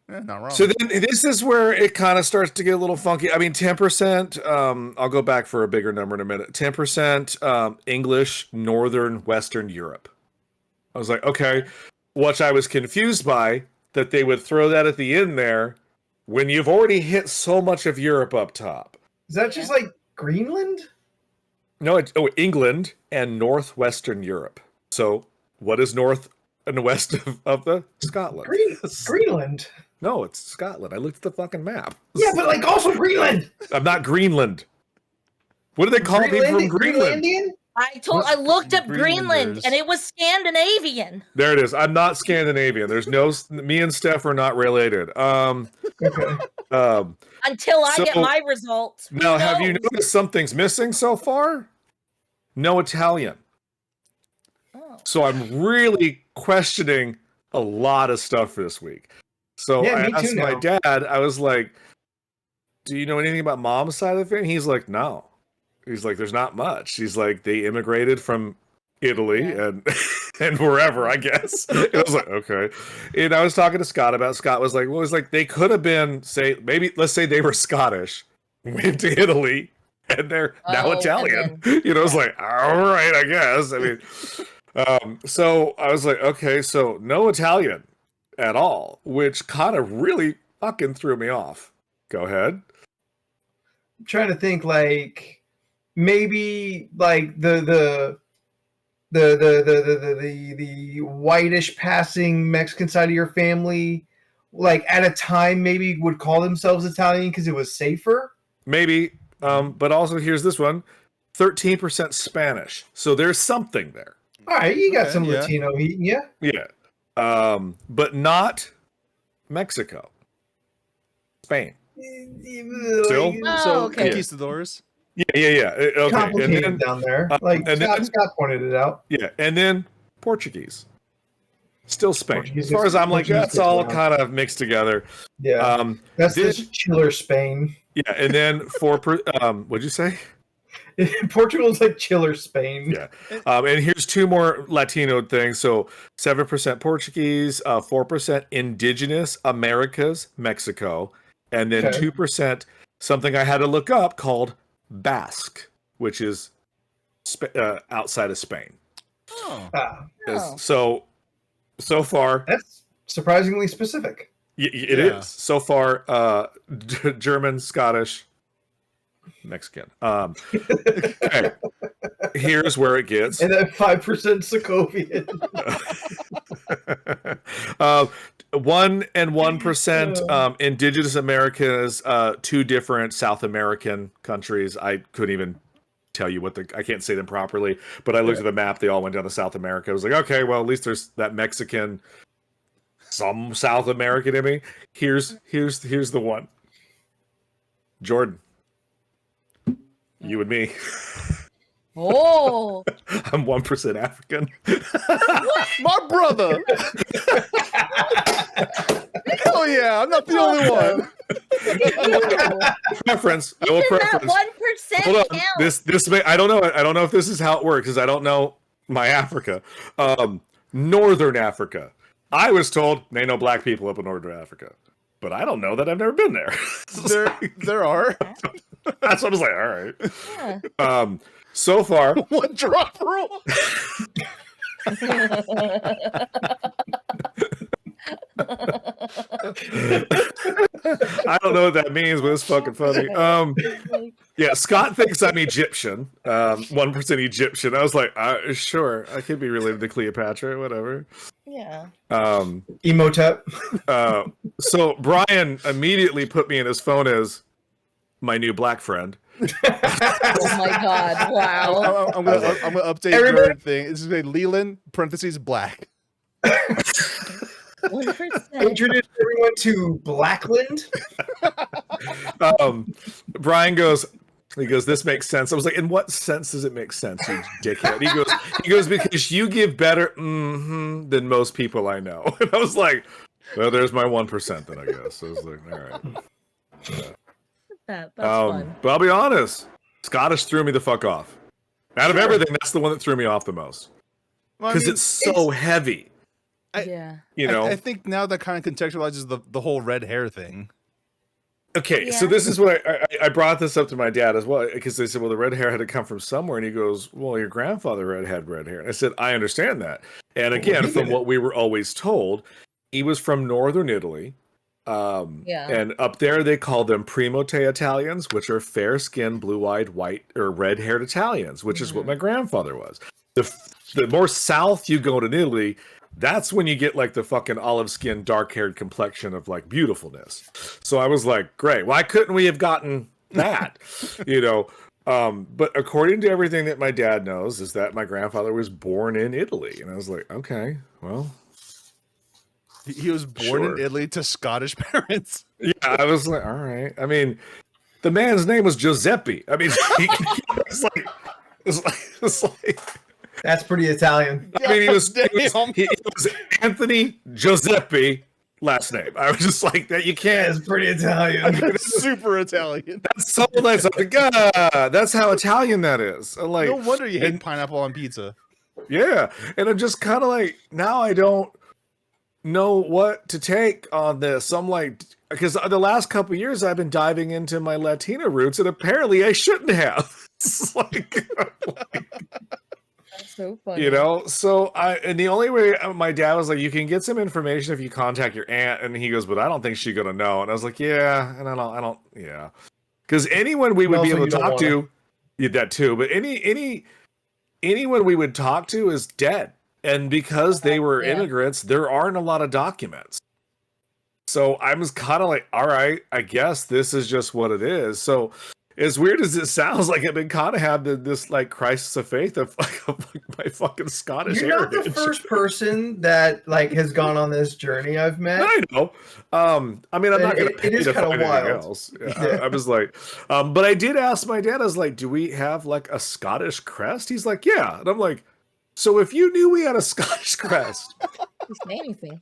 Not wrong. So then this is where it kind of starts to get a little funky. I mean, 10%, I'll go back for a bigger number in a minute. 10% English, Northern, Western Europe. I was like, okay. Which I was confused by, that they would throw that at the end there when you've already hit so much of Europe up top. Is that just like Greenland? No, England and Northwestern Europe. So what is north and west of the Scotland? Greenland. No, it's Scotland. I looked at the fucking map. Yeah, but like also Greenland. I'm not Greenland. What do they call people from Greenland? Greenlandian? I looked up Greenland and it was Scandinavian. There it is. I'm not Scandinavian. There's me and Steph are not related. Okay. Until I get my results. Now, have you noticed something's missing so far? No Italian. Oh. So I'm really questioning a lot of stuff for this week. So I asked my dad, I was like, do you know anything about mom's side of the family? He's like, no. He's like, there's not much. He's like, they immigrated from Italy and wherever, I guess. And I was like, okay. And I was talking to Scott about, Scott was like, well, it's like they could have been, let's say they were Scottish, went to Italy, and they're now Italian. Then, I was like, all right, I guess. I mean, so I was like, okay, so no Italian at all, which kind of really fucking threw me off. Go ahead. I'm trying to think, like maybe like the the whitish passing Mexican side of your family, like at a time maybe would call themselves Italian because it was safer? Maybe. But also here's this one: 13% Spanish. So there's something there. All right, you got some Latino heat, yeah. Yeah. But not Mexico. Spain. Still? Oh, okay. Conquistadors. Yeah. Okay. Complicated and then, down there. Like Scott pointed it out. Yeah, and then Portuguese. Still Spain. As far as I'm like, that's all kind of mixed together. Yeah. That's just chiller Spain. Yeah, and then what'd you say? Portugal's like chiller Spain. Yeah. And here's two more Latino things. So 7% Portuguese, 4% Indigenous Americas, Mexico, and then 2% something I had to look up called Basque, which is outside of Spain. So far, that's surprisingly specific. It is. So far, German, Scottish, Mexican. Okay. Here's where it gets. And then 5% Sokovian. 1% and 1% Indigenous Americas, two different South American countries. I couldn't even tell you I can't say them properly, but I looked at the map. They all went down to South America. I was like, okay, well, at least there's that Mexican, some South American in me. Here's the one. Jordan. You and me. Oh. I'm 1% African. My brother. Hell yeah, I'm not the only one. Preference. I will preference. 1%. Hold on. This may, I don't know. I don't know if this is how it works because I don't know my Africa. Northern Africa. I was told there ain't no black people up in Northern Africa, but I don't know that. I've never been there. There are. That's what I was like. All right. Yeah. So far, one drop rule. I don't know what that means, but it's fucking funny. Yeah, Scott thinks I'm Egyptian. 1% Egyptian. I was like, sure, I could be related to Cleopatra, whatever. Yeah. Emotep. So Brian immediately put me in his phone as my new black friend. Oh my god! Wow. I'm gonna update your thing. It's gonna be Leland (parentheses black). 1%. Introduce everyone to Blackland. Brian goes. He goes, this makes sense. I was like, in what sense does it make sense, you dickhead? He goes, because you give better than most people I know. And I was like, well, there's my 1% then, I guess. I was like, all right. Yeah. That's fun. But I'll be honest, Scottish threw me the fuck off. Out of everything, that's the one that threw me off the most. Because it's so heavy. Yeah. You know? I think now that kind of contextualizes the whole red hair thing. Okay, so this is what I brought this up to my dad as well, because they said, well, the red hair had to come from somewhere. And he goes, well, your grandfather had red hair. And I said, I understand that. And again, from what we were always told, he was from northern Italy. And up there they call them Primote Italians, which are fair-skinned, blue-eyed, white or red-haired Italians, which is what my grandfather was. The more south you go to Italy, that's when you get like the fucking olive-skinned, dark-haired complexion of like beautifulness. So I was like, great. Why couldn't we have gotten that? You know. But according to everything that my dad knows, is that my grandfather was born in Italy, and I was like, okay, well. He was born in Italy to Scottish parents. Yeah, I was like, all right. I mean, the man's name was Giuseppe. I mean, it's like that's pretty Italian. I mean, he was Anthony Giuseppe last name. I was just like, that you can't. It's pretty Italian. Super Italian. That's so nice. I'm like, God, that's how Italian that is. I'm like, no wonder you hate pineapple on pizza. Yeah, and I'm just kind of like, now I don't know what to take on this. I'm like, because the last couple of years I've been diving into my Latino roots, and apparently I shouldn't have. It's like, that's so funny. You know, so and the only way my dad was like, you can get some information if you contact your aunt, and he goes, but I don't think she's gonna know. And I was like, yeah, and I don't, because anyone we would be able to talk to, that too. But any anyone we would talk to is dead. And because they were immigrants, there aren't a lot of documents. So I was kind of like, all right, I guess this is just what it is. So as weird as it sounds, like I've been kind of had this like crisis of faith of my fucking Scottish You're heritage. not the first person that like has gone on this journey I've met. I know. I mean, I'm not going to pay to find anything else. Yeah. I was like, but I did ask my dad. I was like, do we have like a Scottish crest? He's like, yeah. And I'm like, so if you knew we had a Scottish crest, Just say anything.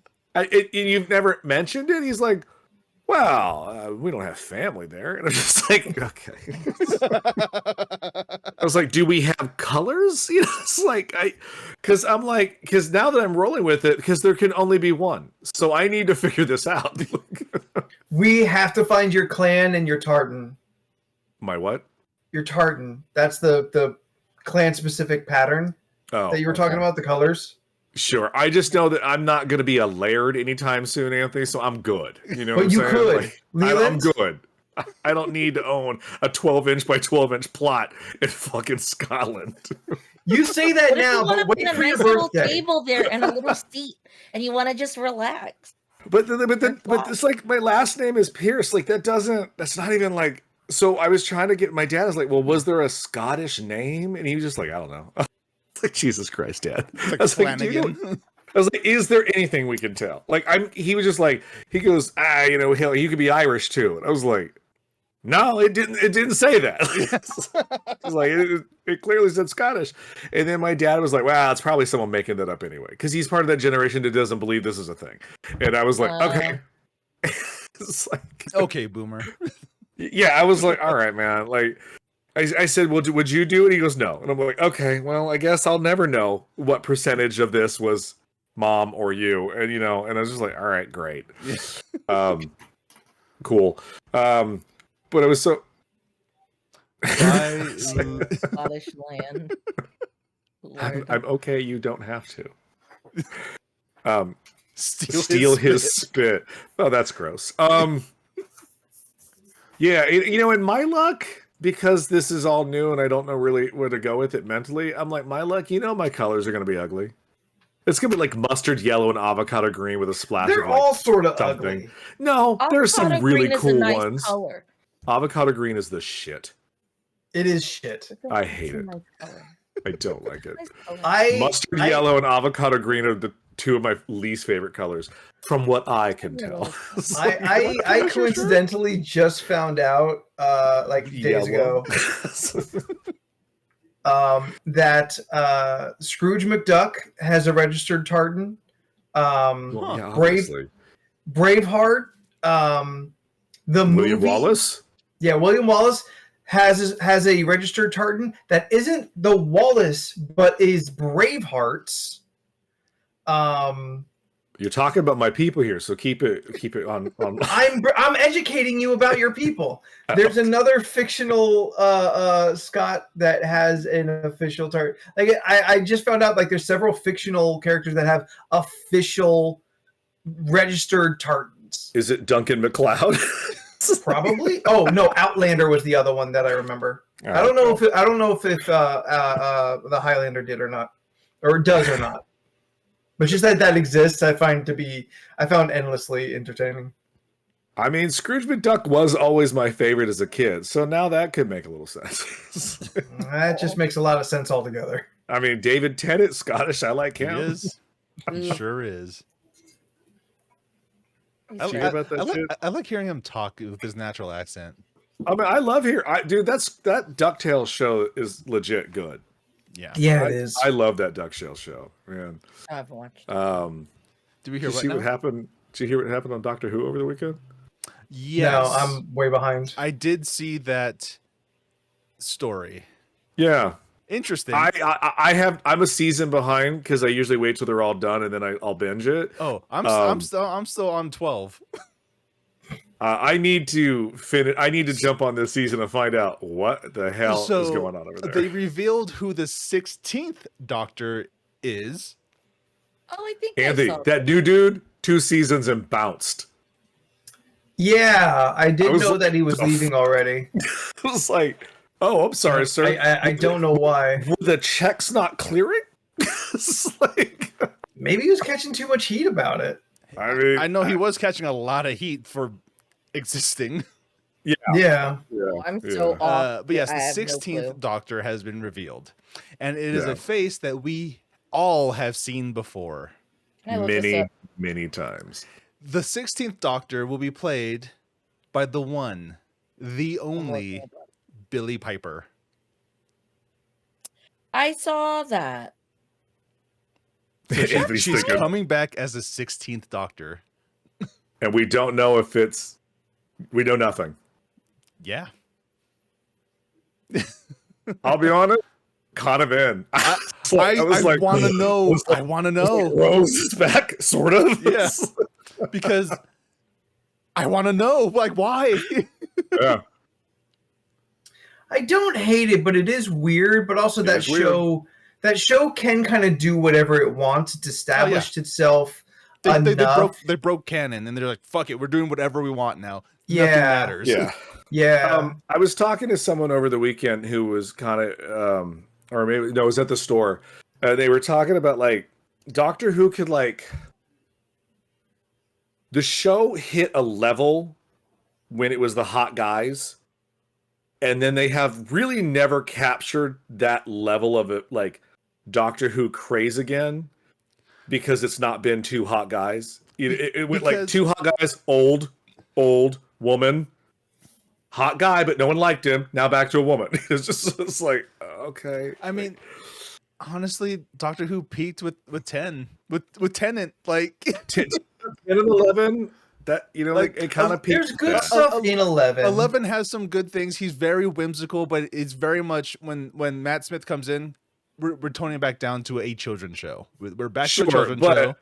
You've never mentioned it? He's like, well, we don't have family there. And I'm just like, okay. I was like, do we have colors? You know, it's like, because now that I'm rolling with it, because there can only be one. So I need to figure this out. We have to find your clan and your tartan. My what? Your tartan. That's the clan specific pattern that you were talking about, the colors. Sure. I just know that I'm not going to be a laird anytime soon, Anthony, so I'm good. You know but what I'm you saying? could. Like, Leland? I'm good. I don't need to own a 12-inch by 12-inch plot in fucking Scotland. You say that What now, if you want but to put wait a for your nice little birthday. table there and a little seat, and you want to just relax? But it's like my last name is Pierce. Like that's not even like. So I was trying to get my dad was like, well, was there a Scottish name? And he was just like, I don't know. Like, Jesus Christ, Dad. Like I was like, I was like, is there anything we can tell? Like, he was just like, he goes, you know, you could be Irish too. And I was like, no, it didn't say that. I was like, it clearly said Scottish. And then my dad was like, well, it's probably someone making that up anyway. Because he's part of that generation that doesn't believe this is a thing. And I was like, okay. It's like, okay, boomer. Yeah, I was like, all right, man. Like, I said, well, would you do it? He goes, no. And I'm like, okay, well, I guess I'll never know what percentage of this was mom or you. And, you know, and I was just like, all right, great. Cool. But it was so... Scottish land. I'm okay, you don't have to. Steal his spit. Oh, that's gross. Yeah, you know, in my luck... Because this is all new and I don't know really where to go with it mentally, I'm like, my luck, you know my colors are going to be ugly. It's going to be like mustard yellow and avocado green with a splash They're of like all sort of something. ugly. No, there's some really cool nice ones. Color. Avocado green is the shit. It is shit. I hate it. I don't like it. Mustard yellow and avocado green are the two of my least favorite colors, from what I can tell. I coincidentally just found out, like days ago, that Scrooge McDuck has a registered tartan. Braveheart. The William movie, Wallace. Yeah, William Wallace has a registered tartan that isn't the Wallace, but is Braveheart's. You're talking about my people here, so keep it on. I'm educating you about your people. There's another fictional Scott that has an official tartan. Like I just found out, like there's several fictional characters that have official registered tartans. Is it Duncan MacLeod? Probably. Oh no, Outlander was the other one that I remember. I don't know if the Highlander did or not, or does or not. But just that exists, I found endlessly entertaining. I mean, Scrooge McDuck was always my favorite as a kid, so now that could make a little sense. That just makes a lot of sense altogether. I mean, David Tennant, Scottish, I like him. He is. He sure is. I like hearing him talk with his natural accent. I mean, I love hearing... Dude, that DuckTales show is legit good. Yeah, it is. I love that DuckTales show, man. I haven't watched. Did we hear what happened? Did you hear what happened on Doctor Who over the weekend? Yes. No, I'm way behind. I did see that story. Yeah, interesting. I'm a season behind because I usually wait till they're all done and then I'll binge it. Oh, I'm still on 12. I need to finish. I need to jump on this season and find out what the hell is going on over there. They revealed who the 16th Doctor is. Oh, I think Andy, that new dude, 2 seasons and bounced. Yeah, I did know that he was leaving already. I was like, Oh, I'm sorry, sir. I don't know why. Were the checks not clearing? It's like, maybe he was catching too much heat about it. I mean, I know he was catching a lot of heat for existing. Yeah. I'm so off. But yes, I the have no 16th clue. Doctor has been revealed, and it is Yeah. a face that we all have seen before. Can I look this up? many times. The 16th Doctor will be played by the one, the only Billy Piper. I saw that. So Anthony's she's thinking, coming back as the 16th Doctor. and we don't know if it's. We know nothing. Yeah. I'll be honest, kind of in. I was like, want to know. I want to know. Rose is back, sort of. Yeah. Because I want to know, like, why? Yeah. I don't hate it, but it is weird. But also that show can kind of do whatever it wants. It's established itself enough. They broke canon, and they're like, fuck it, we're doing whatever we want now. Yeah. Nothing matters. Yeah. Yeah. I was talking to someone over the weekend who was kind of, or maybe no, it was at the store. They were talking about like Doctor Who could like the show hit a level when it was the hot guys, and then they have really never captured that level of it, like Doctor Who craze again, because it's not been two hot guys. It went like two hot guys, old woman. Hot guy, but no one liked him. Now back to a woman. It's like, okay. I mean, honestly, Doctor Who peaked with 10 with Tennant, like 10 and 11. That like it kind of peaked. There's good stuff in 11. 11 has some good things. He's very whimsical, but it's very much when Matt Smith comes in, we're toning it back down to a children's show. We're back to a children's show.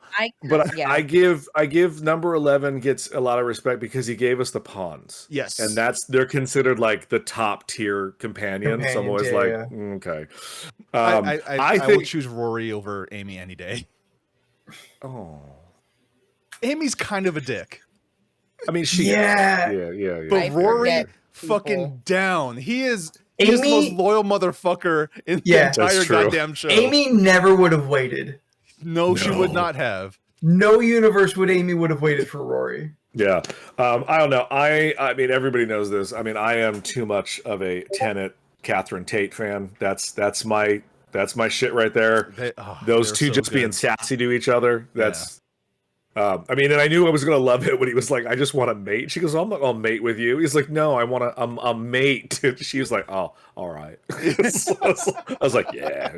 I give number 11 gets a lot of respect because he gave us the pawns. Yes, and they're considered like the top tier companion. So I'm always okay. I think would choose Rory over Amy any day. Oh, Amy's kind of a dick. I mean, yeah. But Rory fucking down. He is the most loyal motherfucker in the entire goddamn show. Amy never would have waited. No, she would not have. No universe would have waited for Rory. Yeah. I don't know. I mean, everybody knows this. I mean, I am too much of a Tennant, Catherine Tate fan. That's my shit right there. Those two so just being sassy to each other. That's I mean, and I knew I was gonna love it when he was like, "I just want to mate." She goes, "I'm not gonna mate with you." He's like, "No, I want to. I'm mate." She was like, "Oh, all right." I was like, "Yeah,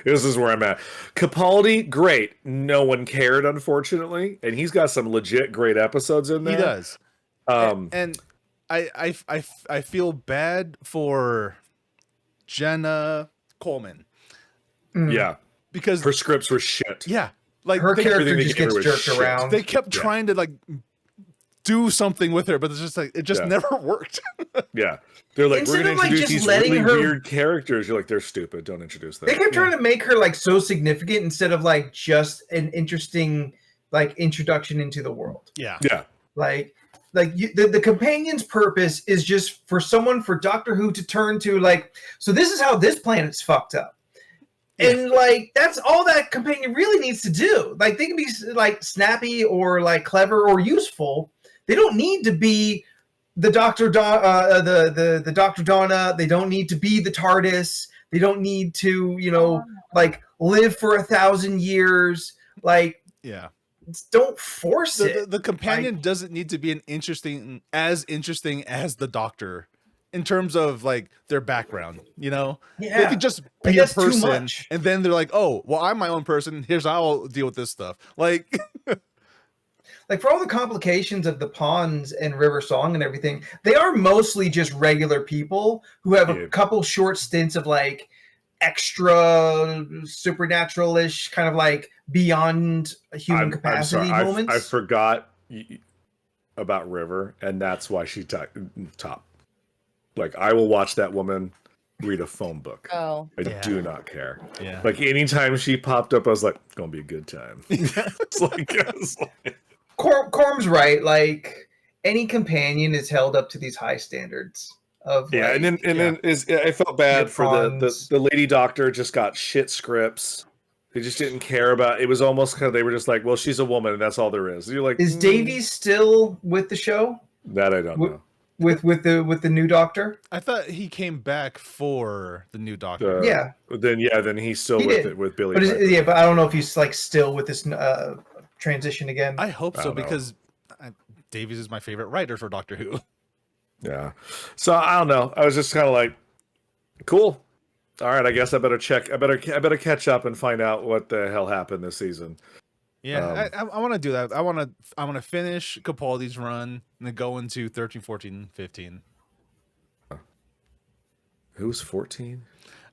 this is where I'm at." Capaldi, great. No one cared, unfortunately, and he's got some legit great episodes in there. He does. And I feel bad for Jenna Coleman. Yeah, because her scripts were shit. Yeah. Like her character just gets jerked around. They kept trying to like do something with her, but it's just like it just never worked. Yeah, they're like, instead we're going to introduce these really weird characters. You're like, they're stupid. Don't introduce them. They kept trying to make her like so significant instead of like just an interesting like introduction into the world. Yeah, Like the companion's purpose is just for Doctor Who to turn to, like, so this is how this planet's fucked up. And like that's all that companion really needs to do. Like they can be like snappy or like clever or useful. They don't need to be the Dr. the Dr. Donna. They don't need to be the TARDIS. They don't need to, like live for 1,000 years. Like don't force it. The companion doesn't need to be as interesting as the Doctor. In terms of like their background, they could just be a person, and then they're like, "Oh, well, I'm my own person. Here's how I'll deal with this stuff." Like, like for all the complications of the Pawns and River Song and everything, they are mostly just regular people who have a couple short stints of like extra supernatural-ish kind of like beyond human capacity moments. I forgot about River, and that's why she top. Like, I will watch that woman read a phone book. Oh. I do not care. Yeah. Like, anytime she popped up, I was like, gonna be a good time. It's like Corm's right. Like, any companion is held up to these high standards. of Yeah, like, and then I felt bad for Nippons. the lady doctor. Just got shit scripts. They just didn't care about it. Was almost kind of, they were just like, well, she's a woman and that's all there is. You're like, Is Davies still with the show? that I don't know. With the new doctor? I thought he came back for the new doctor. Yeah. Then he's still with it with Billy. But but I don't know if he's like still with this transition again. I hope so, don't know. because Davies is my favorite writer for Doctor Who. Yeah. So I don't know. I was just kind of like, cool. All right, I guess I better check. I better catch up and find out what the hell happened this season. Yeah, I want to do that. I want to finish Capaldi's run and then go into 13, 14, 15. Who's 14?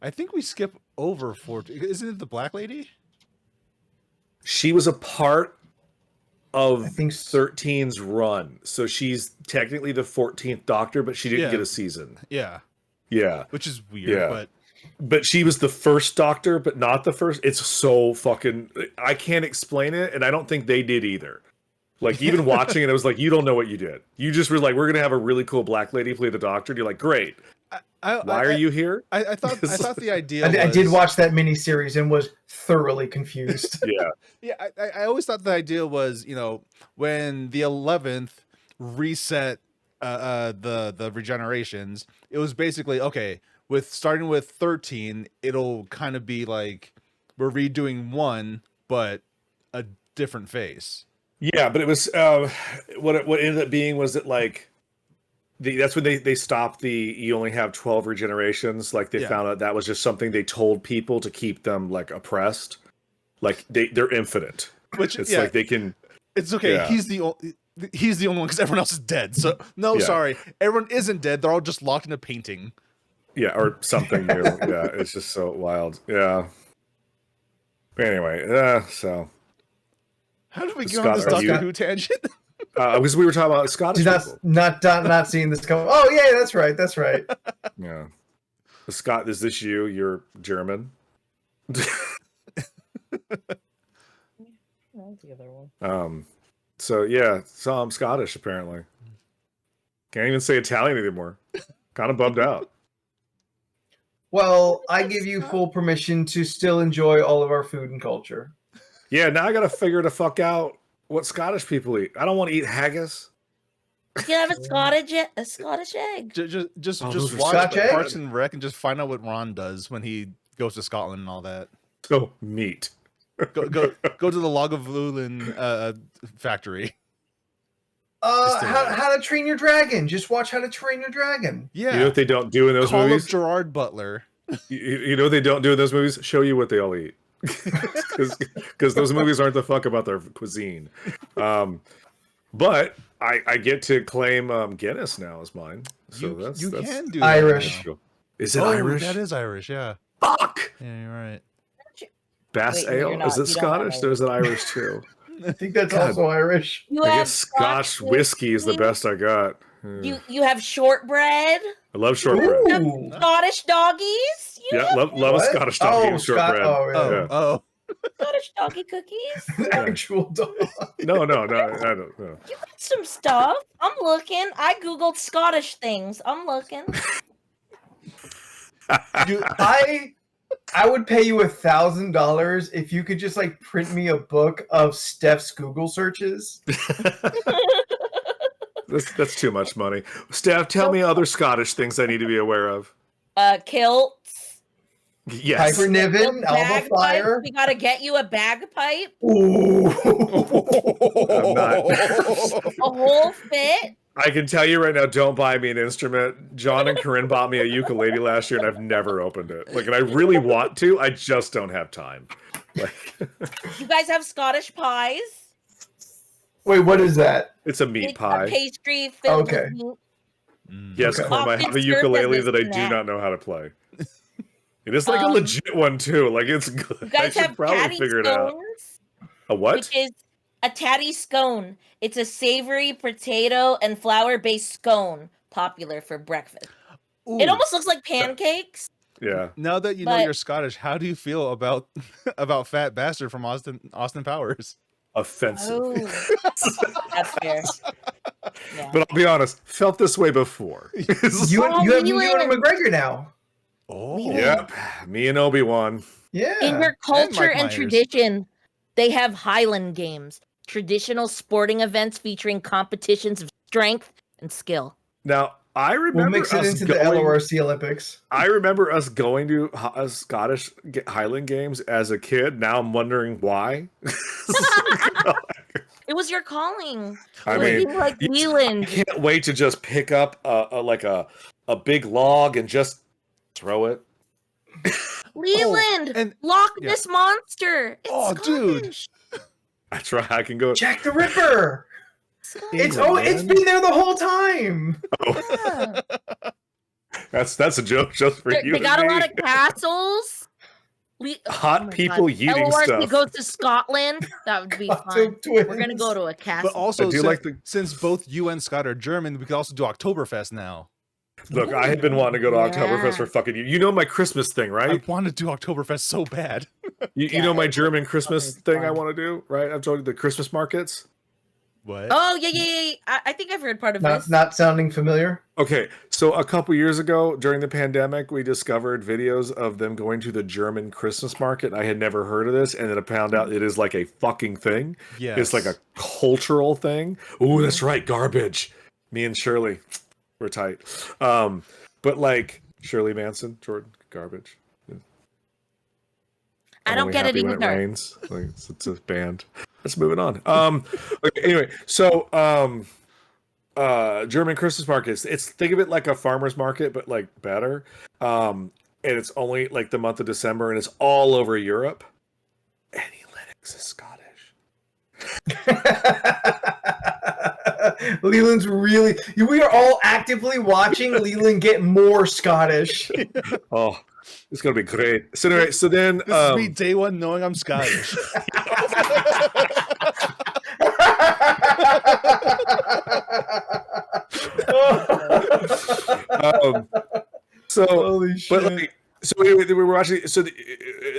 I think we skip over 14. Isn't it the Black Lady? She was a part of I think 13's run, so she's technically the 14th Doctor, but she didn't get a season. Yeah. Yeah, Which is weird, yeah. But she was the first Doctor, but not the first. It's so fucking... I can't explain it, and I don't think they did either. Like, even watching it, I was like, you don't know what you did. You just were like, we're going to have a really cool Black Lady play the Doctor, and you're like, great. Why are you here? I thought the idea I did watch that miniseries and was thoroughly confused. Yeah. Yeah, I always thought the idea was, when the 11th reset the regenerations, it was basically, okay, starting with 13, it'll kind of be like we're redoing 1, but a different face. Yeah, but it was what ended up being was that like that's when they stopped you only have 12 regenerations. Like they found out that was just something they told people to keep them like oppressed. Like they're infinite. Which it's like they can. It's okay. Yeah. He's the only one because everyone else is dead. So sorry, everyone isn't dead. They're all just locked in a painting. Yeah, or something new. Yeah, it's just so wild. Yeah. Anyway, so how did we get on this Doctor Who tangent? Because we were talking about Scottish people. Not seeing this come. Oh yeah, that's right. Yeah. Scott, is this you? You're German. That's the other one. So yeah, so I'm Scottish apparently. Can't even say Italian anymore. Kind of bummed out. Well, I give you full permission to still enjoy all of our food and culture. Yeah, now I gotta figure the fuck out what Scottish people eat. I don't want to eat haggis. You have a Scottish egg. Just those are watch Scotch egg? Parks and Rec and just find out what Ron does when he goes to Scotland and all that. So meat. Go to the Lagavulin factory. How to Train Your Dragon. Just watch How to Train Your Dragon. Yeah. You know what they don't do in those Call movies? of Gerard Butler. You know what they don't do in those movies? Show you what they all eat. Because those movies aren't the fuck about their cuisine. But I get to claim Guinness now as mine. So that's can do Irish. that now. Is it Irish? That is Irish, yeah. Fuck! Yeah, you're right. Bass Wait, no, ale? Is it Scottish? Or is it Irish too? I think that's God. also Irish. You I have guess Scotch whiskey is the best I got. You have shortbread. I love shortbread. Ooh. Scottish doggies. Love a What? Scottish dog and shortbread. Oh. Scottish doggy cookies. Actual dog. No, I don't know. You got some stuff. I'm looking. I googled Scottish things. I'm looking. Dude, I would pay you $1,000 if you could just like print me a book of Steph's Google searches. That's too much money. Steph, tell me other Scottish things I need to be aware of. Kilts. Yes. Piper Niven, Alba Fire. We gotta get you a bagpipe. Ooh. I'm not. A whole fit. I can tell you right now, don't buy me an instrument. John and Corinne bought me a ukulele last year, and I've never opened it. Like, and I really want to. I just don't have time. Like, You guys have Scottish pies. Wait, what is that? it's a meat It's pie. a pastry filled Okay. with meat. Yes, Okay. Corinne, I have a Often served ukulele as a that I do snack. not know how to play. It is like a legit one too. Like it's good. You I guys should have probably tatty figure it out. scones, A what? which is a tatty scone. It's a savory potato and flour-based scone, popular for breakfast. Ooh. It almost looks like pancakes. Yeah. Now that you know But- you're Scottish, how do you feel about Fat Bastard from Austin Powers? Offensive. Oh, that's fair. Yeah. But I'll be honest, felt this way before. You have Ewan McGregor now. Oh, yep. Me and Obi-Wan. Yeah. In their culture Mike and Myers. tradition, they have Highland Games, traditional sporting events featuring competitions of strength and skill. Now, I remember We'll mix it into the LoRC Olympics. I remember us going to Scottish Highland Games as a kid. Now I'm wondering why. It was your calling. I mean, being like Leland. I can't wait to just pick up a big log and just throw it. Leland, and- Loch Ness Monster. It's dude. Scottish. That's right. I can go. Jack the Ripper. It's been there the whole time. Yeah. That's a joke just for you. They got and a me. lot of castles. Hot people eating LoRC stuff. goes to Scotland. That would be fun. We're gonna go to a castle. But also, I do since both you and Scott are German, we could also do Oktoberfest now. Look, I have been wanting to go to Yeah. Oktoberfest for fucking you. You know my Christmas thing, I right? want to do Oktoberfest so bad. You know my German it's Christmas fun. thing I want to do, right? I've told you the Christmas markets. What? Oh yeah. I think I've heard part of this. Not sounding familiar. Okay, so a couple years ago during the pandemic, we discovered videos of them going to the German Christmas market. I had never heard of this, and then I found out it is like a fucking thing. Yes. It's like a cultural thing. Ooh, that's right, garbage. Me and Shirley, we're tight. But like Shirley Manson, Jordan, garbage. I I'm don't only get it happy when either. rains. Like, it's a band. Let's move it on. Okay, anyway, so German Christmas markets. Think of it like a farmer's market, but like better. And it's only like the month of December, and it's all over Europe. And Linux is Scottish. Leland's really. We are all actively watching Leland get more Scottish. Oh, it's gonna be great. So anyway, so then This is me day one knowing I'm Scottish. So Holy shit. but like, so we were watching. So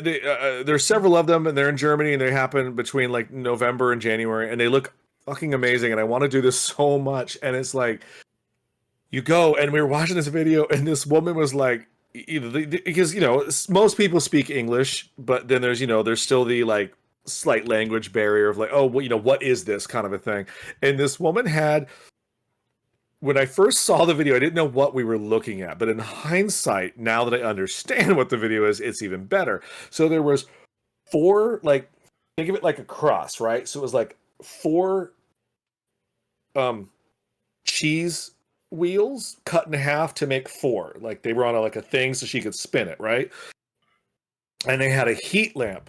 there's several of them, and they're in Germany, and they happen between like November and January, and they look fucking amazing. And I want to do this so much. And it's like, you go, and we were watching this video, and this woman was like, because most people speak English, but then there's still the like slight language barrier of like, oh, well, what is this kind of a thing? And this woman had. When I first saw the video, I didn't know what we were looking at, but in hindsight, now that I understand what the video is, it's even better. So there was 4, like, think of it like a cross, right? So it was like 4 cheese wheels cut in half to make 4. Like they were on a thing so she could spin it, right? And they had a heat lamp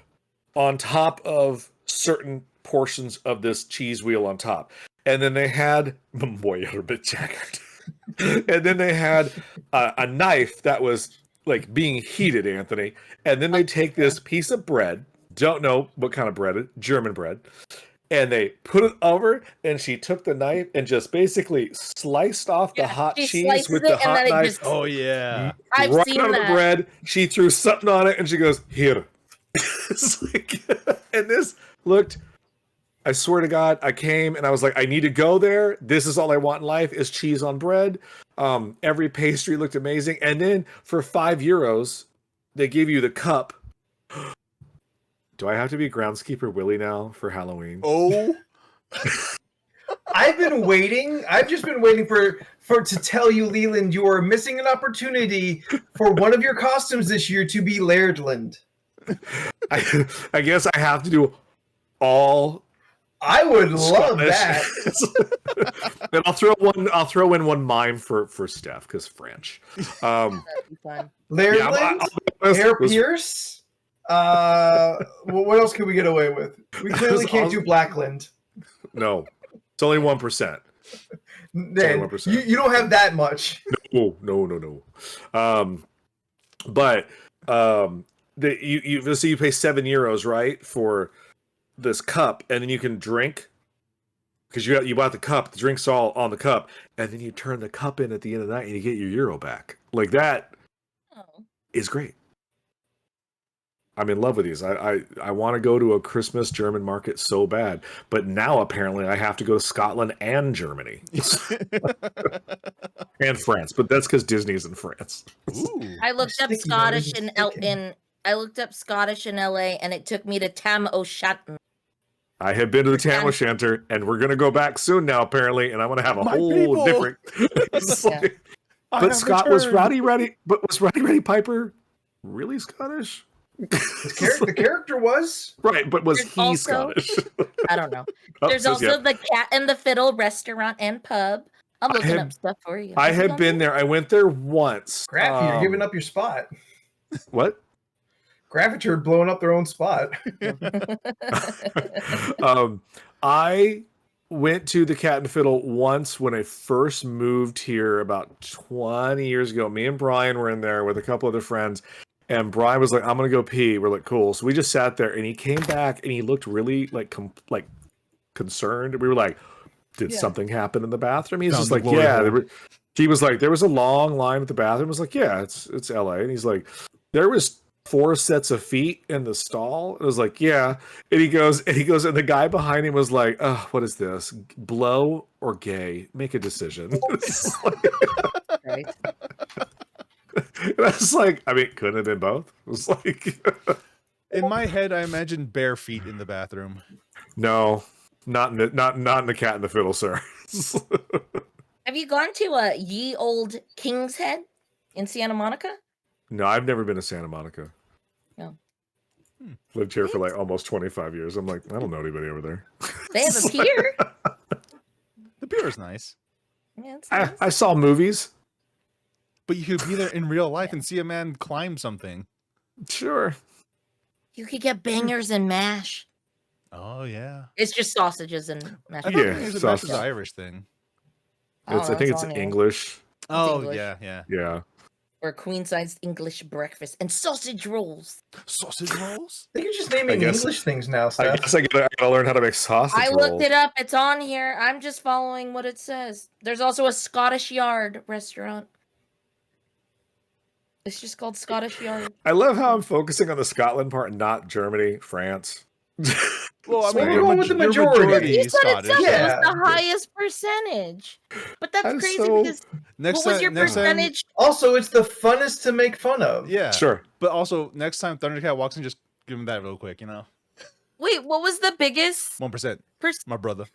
on top of certain portions of this cheese wheel on top. And then they had, boy, you're a bit checkered. And then they had a knife that was like being heated, Anthony. And then they take this piece of bread, don't know what kind of bread, German bread, and they put it over. And she took the knife and just basically sliced off the hot cheese with the hot knife. Oh yeah, I've right seen on that. the bread. She threw something on it, and she goes, "Here." It's like, and this looked. I swear to God, I came and I was like, I need to go there. This is all I want in life is cheese on bread. Every pastry looked amazing. And then for €5, they give you the cup. Do I have to be groundskeeper Willie now for Halloween? oh. I've been waiting. I've just been waiting for to tell you, Leland, you are missing an opportunity for one of your costumes this year to be Lairdland. I guess I have to do all. I would love Scottish. that. And I'll throw in one mime for Steph because French. That'd be fun. Lairdland, Hair Pierce. What else can we get away with? We clearly can't do Blackland. No, it's only 1%. Man, 1%. you don't have that much. No. But so you pay €7, right, for this cup, and then you can drink because you bought the cup. The drink's all on the cup, and then you turn the cup in at the end of the night, and you get your euro back. Like that Oh. is great. I'm in love with these. I want to go to a Christmas German market so bad, but now apparently I have to go to Scotland and Germany and France. But that's because Disney's in France. Ooh. I looked up Sticky Scottish noise is in sticking. I looked up Scottish in LA, and it took me to Tam O'Shanter. I have been to the Tam O'Shanter, and we're gonna go back soon now apparently, and I'm gonna have a My whole people! different. It's like- but Scott was Roddy Piper really Scottish? The character was Right, but was There's he also- Scottish? I don't know. Oh, There's says, also yeah. the Cat and the Fiddle restaurant and pub. I'm looking up stuff for you. I Have you have gone been there. I went there once. Graffy, you're giving up your spot. What? Graphiture blowing up their own spot. I went to the Cat and Fiddle once when I first moved here about 20 years ago. Me and Brian were in there with a couple other friends, and Brian was like, "I'm gonna go pee." We're like, "Cool." So we just sat there, and he came back, and he looked really like concerned. We were like, "Did something happen in the bathroom?" He's just like, "Yeah." He was like, "There was a long line at the bathroom." I was like, "Yeah, it's LA," and he's like, "There was 4 sets of feet in the stall." I was like, "Yeah," and he goes, and the guy behind him was like, "Oh, what is this? Blow or gay? Make a decision." Right. And I was like, I mean, couldn't have been both. It was like, In my head, I imagine bare feet in the bathroom. no, not in the Cat and the Fiddle, sir. Have you gone to Ye Old King's Head in Santa Monica? No, I've never been to Santa Monica. No. Lived here for like almost 25 years. I'm like, I don't know anybody over there. They have a pier. The beer is nice, Yeah, it's nice. I saw movies. but you could be there in real life and see a man climb something. Sure. You could get bangers and mash. Oh yeah. It's just sausages and mash. I Yeah, thought it was sausage. an Irish thing. Oh, I think that's it's on here. English. Oh English. yeah. Yeah. Or queen-sized English breakfast and sausage rolls. Sausage rolls. I think you're just naming guess- English things now, I Steph. guess I gotta learn how to make sausage I rolls. looked it up. It's on here. I'm just following what it says. There's also a Scottish Yard restaurant. It's just called Scottish Yard. I love how I'm focusing on the Scotland part and not Germany, France. Well, I So mean, we're you're going with the you're majority. You said Scottish. it Yeah. was the highest percentage. But that's I'm crazy so- because Next what was your time, next time, percentage? Also, it's the funnest to make fun of. yeah. Sure. But also, next time Thundercat walks in, just give him that real quick. You know, Wait, what was the biggest? 1%. My brother.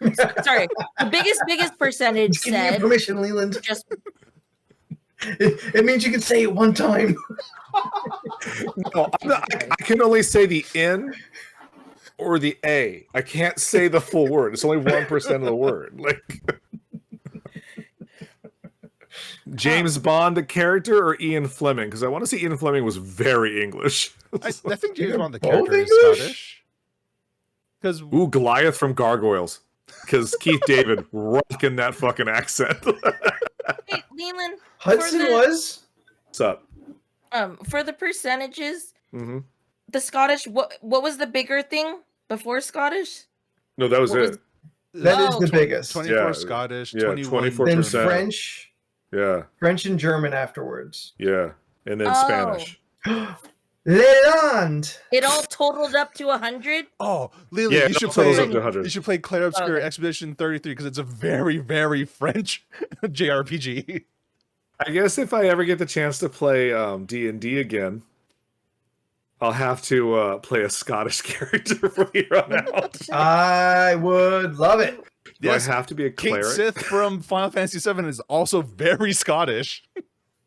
Sorry, the biggest percentage Just give me your said permission, Leland. just It means you can say it one time. No, I can only say the N or the A. I can't say the full word. It's only 1% of the word. Like James Bond, the character, or Ian Fleming? Because I want to see Ian Fleming was very English. I think James They're Bond the both character is English? Scottish. Because Ooh, Goliath from Gargoyles. Because Keith David rocking that fucking accent. wait, Leland, Hudson the- was. What's up? for the percentages, Mm-hmm. the Scottish. What was the bigger thing before Scottish? No, that was What it. was- That is Oh, the 20 biggest. 24 Yeah, Scottish, yeah, 21 24%. Then German. French, Yeah, and German afterwards. yeah. And then Oh. Spanish. Leland. It all totaled up to 100. Oh, Lily, Yeah, you should it totals play. up to 100. You should play Claire Obscure Okay. Expedition 33 because it's a very, very French JRPG. I guess if I ever get the chance to play D&D again, I'll have to play a Scottish character from here on out. I would love it. Do I have to be a Kate cleric? Sith from Final Fantasy VII is also very Scottish.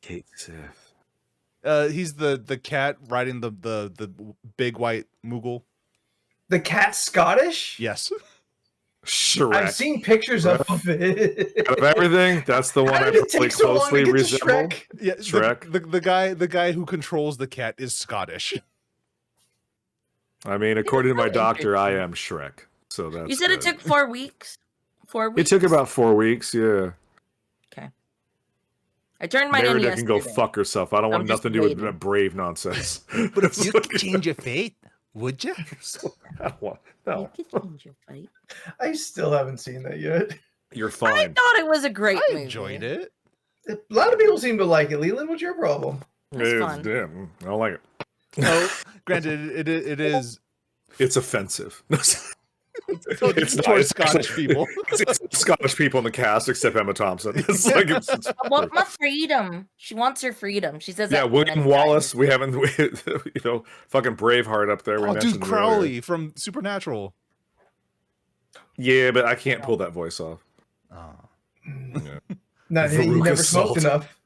Kate Sith. He's the cat riding the big white Moogle. The cat's Scottish? Yes. Shrek. I've seen pictures of it. Out of everything, that's the one How I did it probably take so long to closely get to resemble. Shrek? Yeah, Shrek. The guy who controls the cat is Scottish. I mean, according to my so doctor, I am Shrek. So that's You said it good. took 4 weeks. 4 It weeks. took about 4 weeks, yeah. I turned mine in Meredith yesterday. can go fuck herself. I don't want I'm just nothing to do with waiting. that brave nonsense. But if you could change your fate, would you? I don't want, You no, could change your fight. I still haven't seen that yet. you're I fine. thought it was a great I movie. enjoyed it. A lot of people seem to like it. Leland, what's your problem? It's fun. Damn, I don't like it. Oh, granted, it is. It's offensive. It's towards Scottish people. It's Scottish people in the cast, except Emma Thompson. It's like I want my freedom. She wants her freedom. She says, yeah, that William many Wallace. times. We haven't, fucking Braveheart up there. We Oh, dude, mentioned him Crowley earlier. from Supernatural. Yeah, but I can't pull that voice off. Oh. Yeah. No, he Veruca never smoked Salt. enough.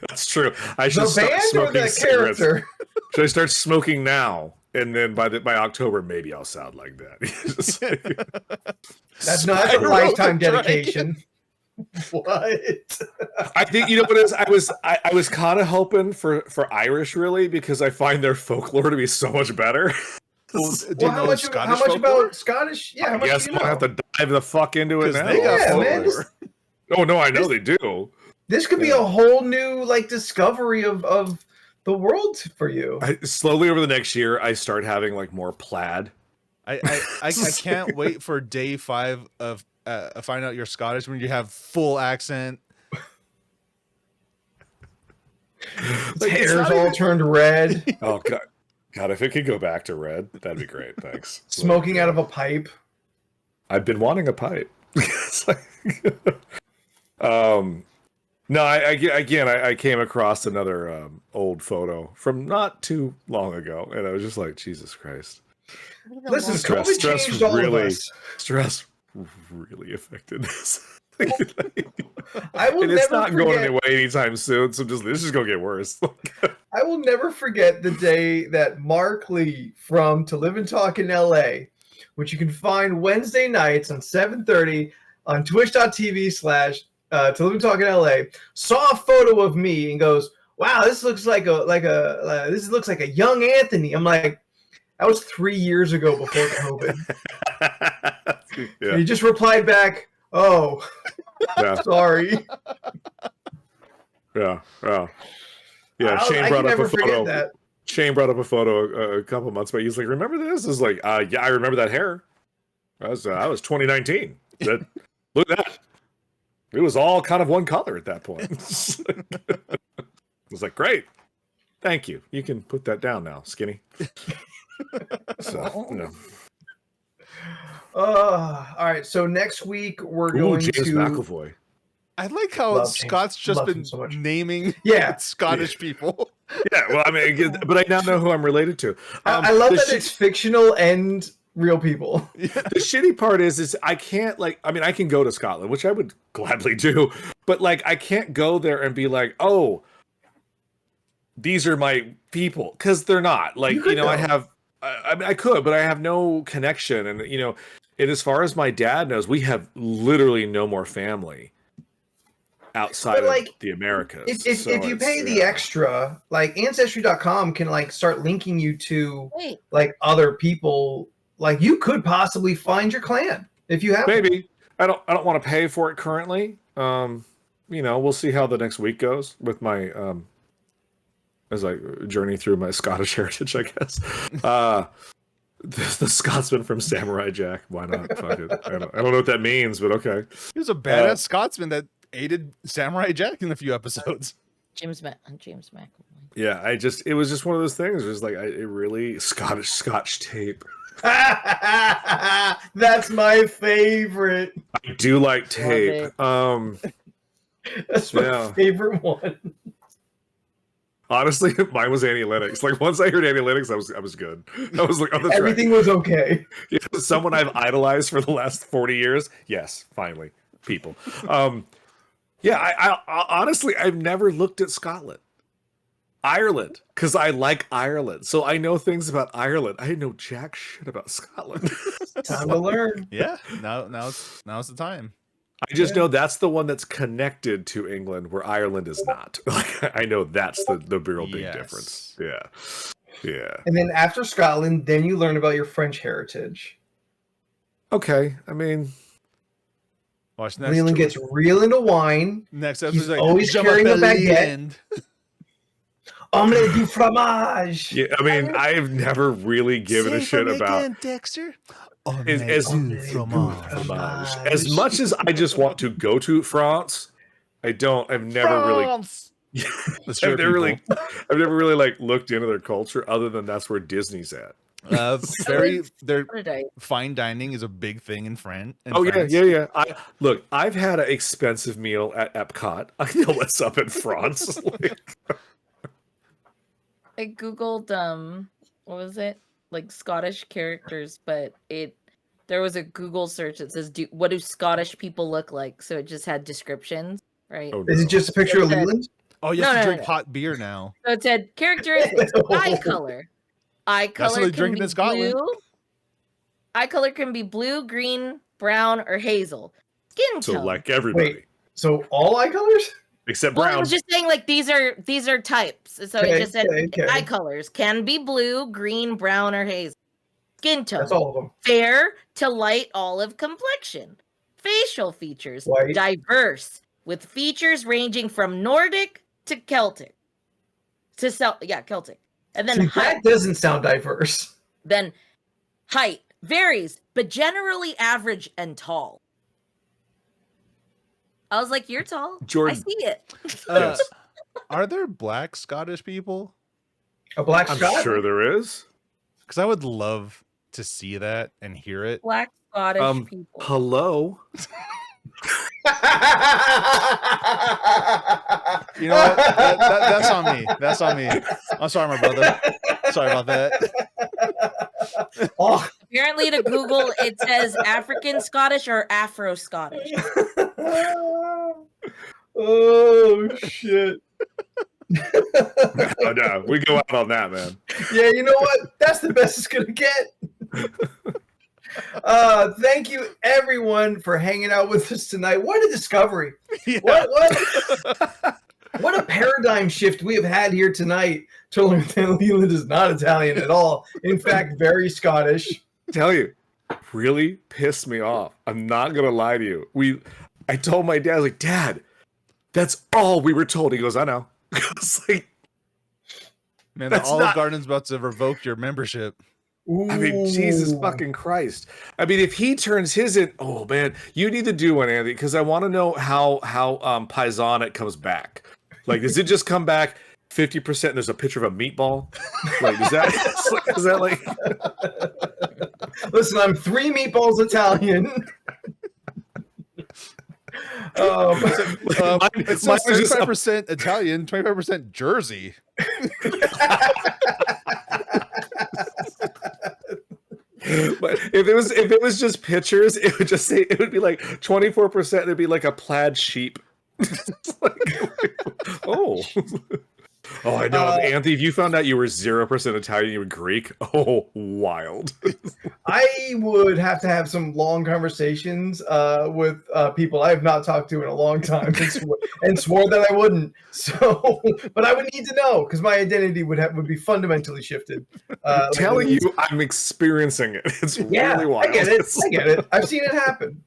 That's true. I should The start band or smoking the cigarettes. character? Should I start smoking now? And then by October, maybe I'll sound like that. That's not a Spiral lifetime Dragon. dedication. What? I think you know what it is. I was kind of hoping for Irish, really, because I find their folklore to be so much better. Well, Well, how much folklore? about Scottish? Yeah, how much Yes, do I'm you gonna know? have to dive the fuck into it 'Cause now. they got Yeah, man, folklore. Oh no, I know they do. This could be a whole new like discovery of the world for you. Slowly over the next year, I start having like more plaid. I can't wait for day 5 of find out you're Scottish when you have full accent. His Like, it's hair's not all even- turned red, Oh God, if it could go back to red, that'd be great. Thanks. smoking out of a pipe. I've been wanting a pipe. It's like- no, I came across another old photo from not too long ago, and I was just like, Jesus Christ. Listen, Stress- COVID stress changed all really- of us. Stress really affected this. I will And it's never not going forget. away anytime soon, so this is gonna get worse. I will never forget the day that Mark Lee from To Live and Talk in LA, which you can find Wednesday nights on 7:30 on twitch.tv/ To Live and Talk in LA, saw a photo of me and goes, "Wow, this looks like a young Anthony." I'm like, that was 3 years ago before COVID. And Yeah, he just replied back, "Oh, yeah, sorry." yeah. I Shane can brought up never a forget photo. that. Shane brought up a photo a couple months back. He's like, "Remember this?" It's like, "Yeah, I remember that hair. That was 2019. Look at that. It was all kind of one color at that point." I was like, "Great, thank you. You can put that down now, skinny." So, All right. So next week we're Ooh, going James to McAvoy. I like how Love James. Scott's just Love him been so much. naming Yeah. Scottish people. Yeah, well, I mean, but I now know who I'm related to. I love the that it's fictional and real people. The shitty part is I can't I can go to Scotland, which I would gladly do, but like I can't go there and be like, oh, these are my people, because they're not. Like, You could I go. have, I mean, I could, but I have no connection, and and as far as my dad knows, we have literally no more family outside But, like, of the Americas. If So you it's, pay the yeah. extra, like ancestry.com can like start linking you to Wait, like other people. Like you could possibly find your clan if you have. Maybe I don't want to pay for it currently. We'll see how the next week goes with my as I journey through my Scottish heritage, I guess. The Scotsman from Samurai Jack. Why not? Fuck it. I don't know what that means, but okay. He was a badass Scotsman that aided Samurai Jack in a few episodes. James McAvoy. Yeah, it was just one of those things. It was like it really Scotch tape. That's my favorite. I do like tape. That's my Yeah. favorite one. Honestly, mine was Annie Lennox. Like once I heard Annie Lennox, I was good. I was like, oh, that's right. Everything was okay. Yeah, someone I've idolized for the last 40 years. Yes, finally, people. Yeah, I honestly, I've never looked at Scotland, Ireland, because I like Ireland, so I know things about Ireland. I know jack shit about Scotland. Time to learn. Yeah, now's the time. I just know that's the one that's connected to England, where Ireland is not. Like I know that's the real big difference. Yeah. And then after Scotland, then you learn about your French heritage. Okay, I mean, Watch next. Leland gets real into wine. Next He's episode. always "Je carrying a m'appelle baguette." Leland." Omelette du fromage. yeah. I mean, I've never really given a Say shit for me about. again, Dexter. As- Fromage. As much as I just want to go to France, I've never really. France. I've I've never really like looked into their culture other than that's where Disney's at. Their fine dining is a big thing in France. Yeah. I've had an expensive meal at Epcot. I know what's up in France. I googled what was it? Like Scottish characters, but there was a Google search that says what do Scottish people look like? So it just had descriptions, right? Oh, no. Is it just a picture of Leland? Oh, you have to drink hot beer now. So it said characteristics, eye color. Eye color can be blue. Eye color can be blue, green, brown, or hazel. Skin tone. So like everybody. Wait, so all eye colors? Except brown. Well, I was just saying like these are types. So it just said eye colors can be blue, green, brown, or hazel. Skin tone. That's all of them. Fair to light olive complexion. Facial features. White. Diverse, with features ranging from Nordic to Celtic. Celtic. And then that doesn't sound diverse. Then height varies, but generally average and tall. I was like, you're tall. Jordan. I see it. Yes. Are there black Scottish people? A black I'm Scot? sure there is. Because I would love to see that and hear it. Black Scottish people. Hello. You know what? That's on me. That's on me. I'm sorry, my brother. Sorry about that. Apparently, to Google, it says African Scottish or Afro Scottish. Oh shit. No, we go out on that, man. Yeah, you know what? That's the best it's gonna get. Thank you everyone for hanging out with us tonight. What a discovery. Yeah. What a paradigm shift we have had here tonight to learn that Leland is not Italian at all. In fact, very Scottish. Tell you, really pissed me off. I'm not gonna lie to you. I told my dad, I was like, Dad, that's all we were told. He goes, I know. I was like, man, the Olive Garden's about to revoke your membership. Ooh. I mean, Jesus fucking Christ. I mean, if he turns his in, oh man, you need to do one, Andy, because I want to know how Paisan it comes back. Like, does it just come back 50% and there's a picture of a meatball? Like, is that like Listen, I'm 3 meatballs Italian. It's 35% Italian, 25% Jersey. But if it was just pictures, it would be like 24%. It'd be like a plaid sheep. Oh, I know, Anthony. If you found out you were 0% Italian, you were Greek. Oh, wild. I would have to have some long conversations with people I have not talked to in a long time, and swore that I wouldn't. So, but I would need to know because my identity would be fundamentally shifted. I'm telling you, I'm experiencing it. It's really wild. I get it. I've seen it happen.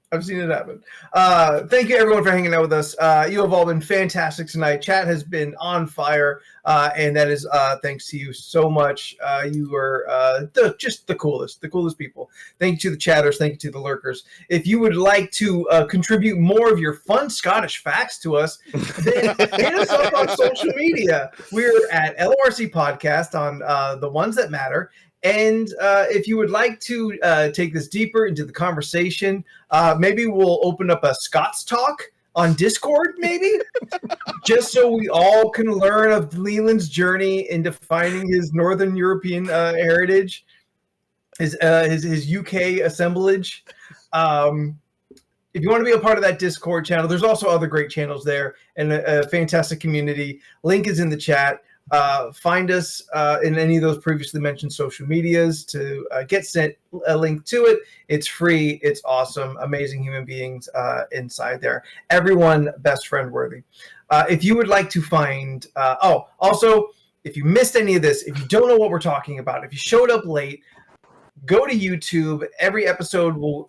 Thank you everyone for hanging out with us. You have all been fantastic tonight. Chat has been on fire, and that is thanks to you so much. You are just the coolest people. Thank you to the chatters. Thank you to the lurkers. If you would like to contribute more of your fun Scottish facts to us, then hit us up on social media. We're at LoRC Podcast on the ones that matter. And if you would like to take this deeper into the conversation, maybe we'll open up a Scots talk on Discord, maybe, just so we all can learn of Leland's journey in defining his Northern European heritage, his UK assemblage. If you want to be a part of that Discord channel, there's also other great channels there and a fantastic community. Link is in the chat. Find us in any of those previously mentioned social medias to get sent a link to it. It's free. It's awesome. Amazing human beings inside there. Everyone best friend worthy. If you would like to find, also, if you missed any of this, if you don't know what we're talking about, if you showed up late, go to YouTube. Every episode will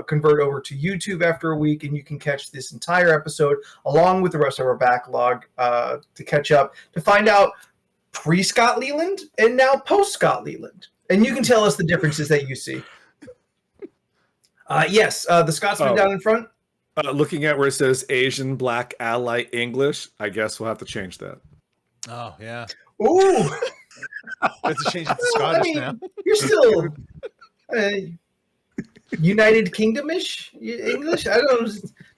convert over to YouTube after a week, and you can catch this entire episode along with the rest of our backlog to catch up, to find out pre-Scott Leland and now post-Scott Leland. And you can tell us the differences that you see. Yes, the Scotsman down in front. Looking at where it says Asian, Black, Ally, English, I guess we'll have to change that. Oh yeah. Ooh. It's a change it to Well, I Scottish mean, now. you're still United Kingdom-ish English. I don't know.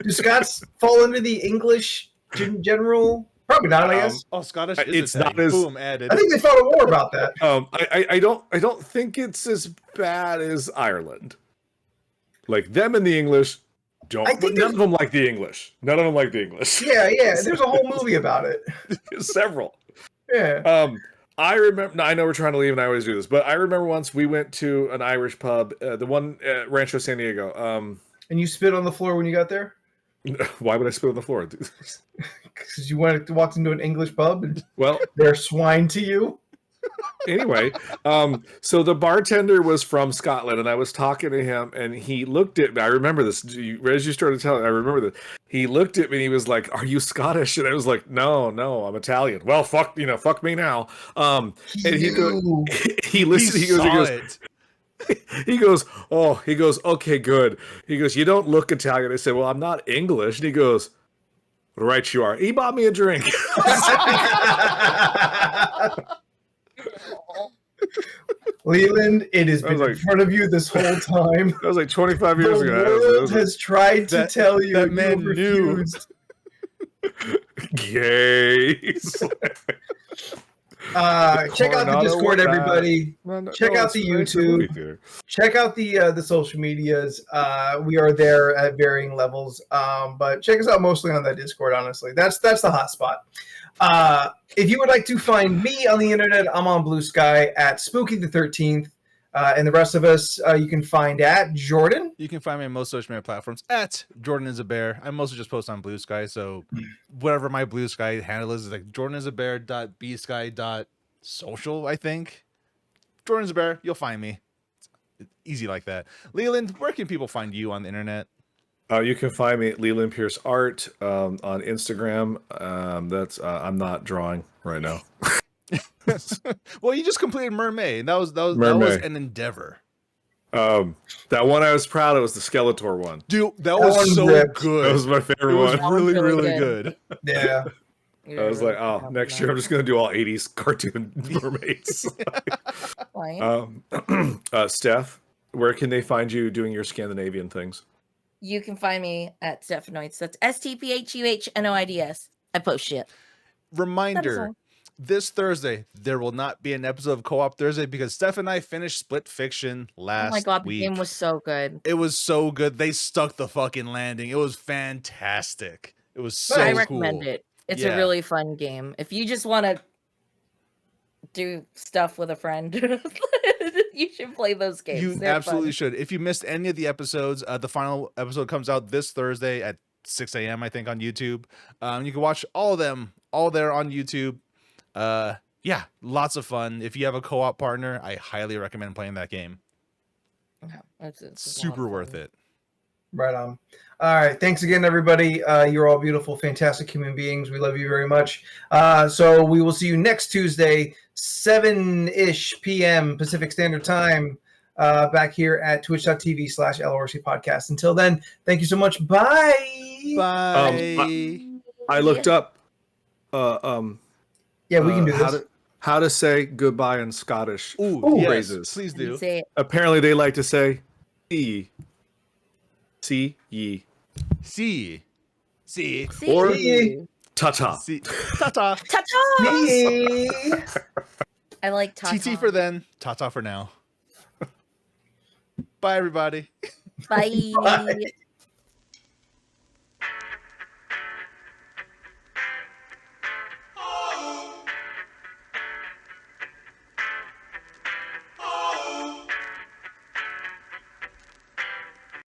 Do Scots fall under the English general? Probably not. I guess. Oh, Scottish is It's a not thing. as Boom, added. I think they fought a war about that. I don't think it's as bad as Ireland. Like them and the English don't. I think None of them like the English. None of them like the English. Yeah. There's a whole movie about it. Several. Yeah. I remember. I know we're trying to leave, and I always do this, but I remember once we went to an Irish pub, the one at Rancho San Diego. And you spit on the floor when you got there? Why would I spit on the floor? Because you wanted to walk into an English pub and Well, they're swine to you? anyway, so the bartender was from Scotland, and I was talking to him, and he looked at me. I remember this. As you started telling, I remember this. He looked at me, and he was like, "Are you Scottish?" And I was like, "No, I'm Italian." Well, fuck me now. And he listened. He goes, okay, good. He goes, you don't look Italian. I said, well, I'm not English. And he goes, right, you are. He bought me a drink. Leland, it has been in front of you this whole time. That was like 25 years ago. The world has tried to tell you that man knew. Gays. Check out the Discord, everybody. Check out the YouTube. Check out the social medias. We are there at varying levels, but check us out mostly on the Discord. Honestly, that's the hot spot. If you would like to find me on the internet, I'm on Blue Sky at Spooky the 13th, and the rest of us you can find at Jordan. You can find me on most social media platforms at Jordan is a Bear. I mostly just post on Blue Sky, so whatever my Blue Sky handle is like jordanisabear.bsky.social, I think. Jordan is a Bear, you'll find me. It's easy like that. Leland, where can people find you on the internet? You can find me at Leland Pierce Art on Instagram. That's I'm not drawing right now. Well, you just completed Mermaid. That was an endeavor. That one I was proud of was the Skeletor one. Dude, that was so good. That was my favorite one. That was Really, really really good. Yeah. I was like, oh, next year I'm just gonna do all 80s cartoon mermaids. Steph, where can they find you doing your Scandinavian things? You can find me at Stephanoids. That's STPHUHNOIDS. I post shit. Reminder, this Thursday, there will not be an episode of Co-op Thursday because Steph and I finished Split Fiction last week. Oh my god, the game was so good. It was so good. They stuck the fucking landing. It was fantastic. It was so I cool. recommend it. It's a really fun game. If you just want to do stuff with a friend, you should play those games. You They're absolutely fun. should. If you missed any of the episodes, the final episode comes out this Thursday at 6 a.m. I think on YouTube. You can watch all of them all there on YouTube. Yeah, lots of fun. If you have a co-op partner, I highly recommend playing that game. Yeah, it's super worth it. Right on. All right. Thanks again, everybody. You're all beautiful, fantastic human beings. We love you very much. So we will see you next Tuesday, 7-ish p.m. Pacific Standard Time, back here at twitch.tv/LoRC podcast. Until then, thank you so much. Bye. Bye. I looked up yeah, we can do this. How to say goodbye in Scottish phrases. Please do. Apparently they like to say see ye. See. Or See. ta-ta. Ta-ta. Ta-ta! I like ta-ta. TT for then. Ta-ta for now. Bye, everybody. Bye. Bye.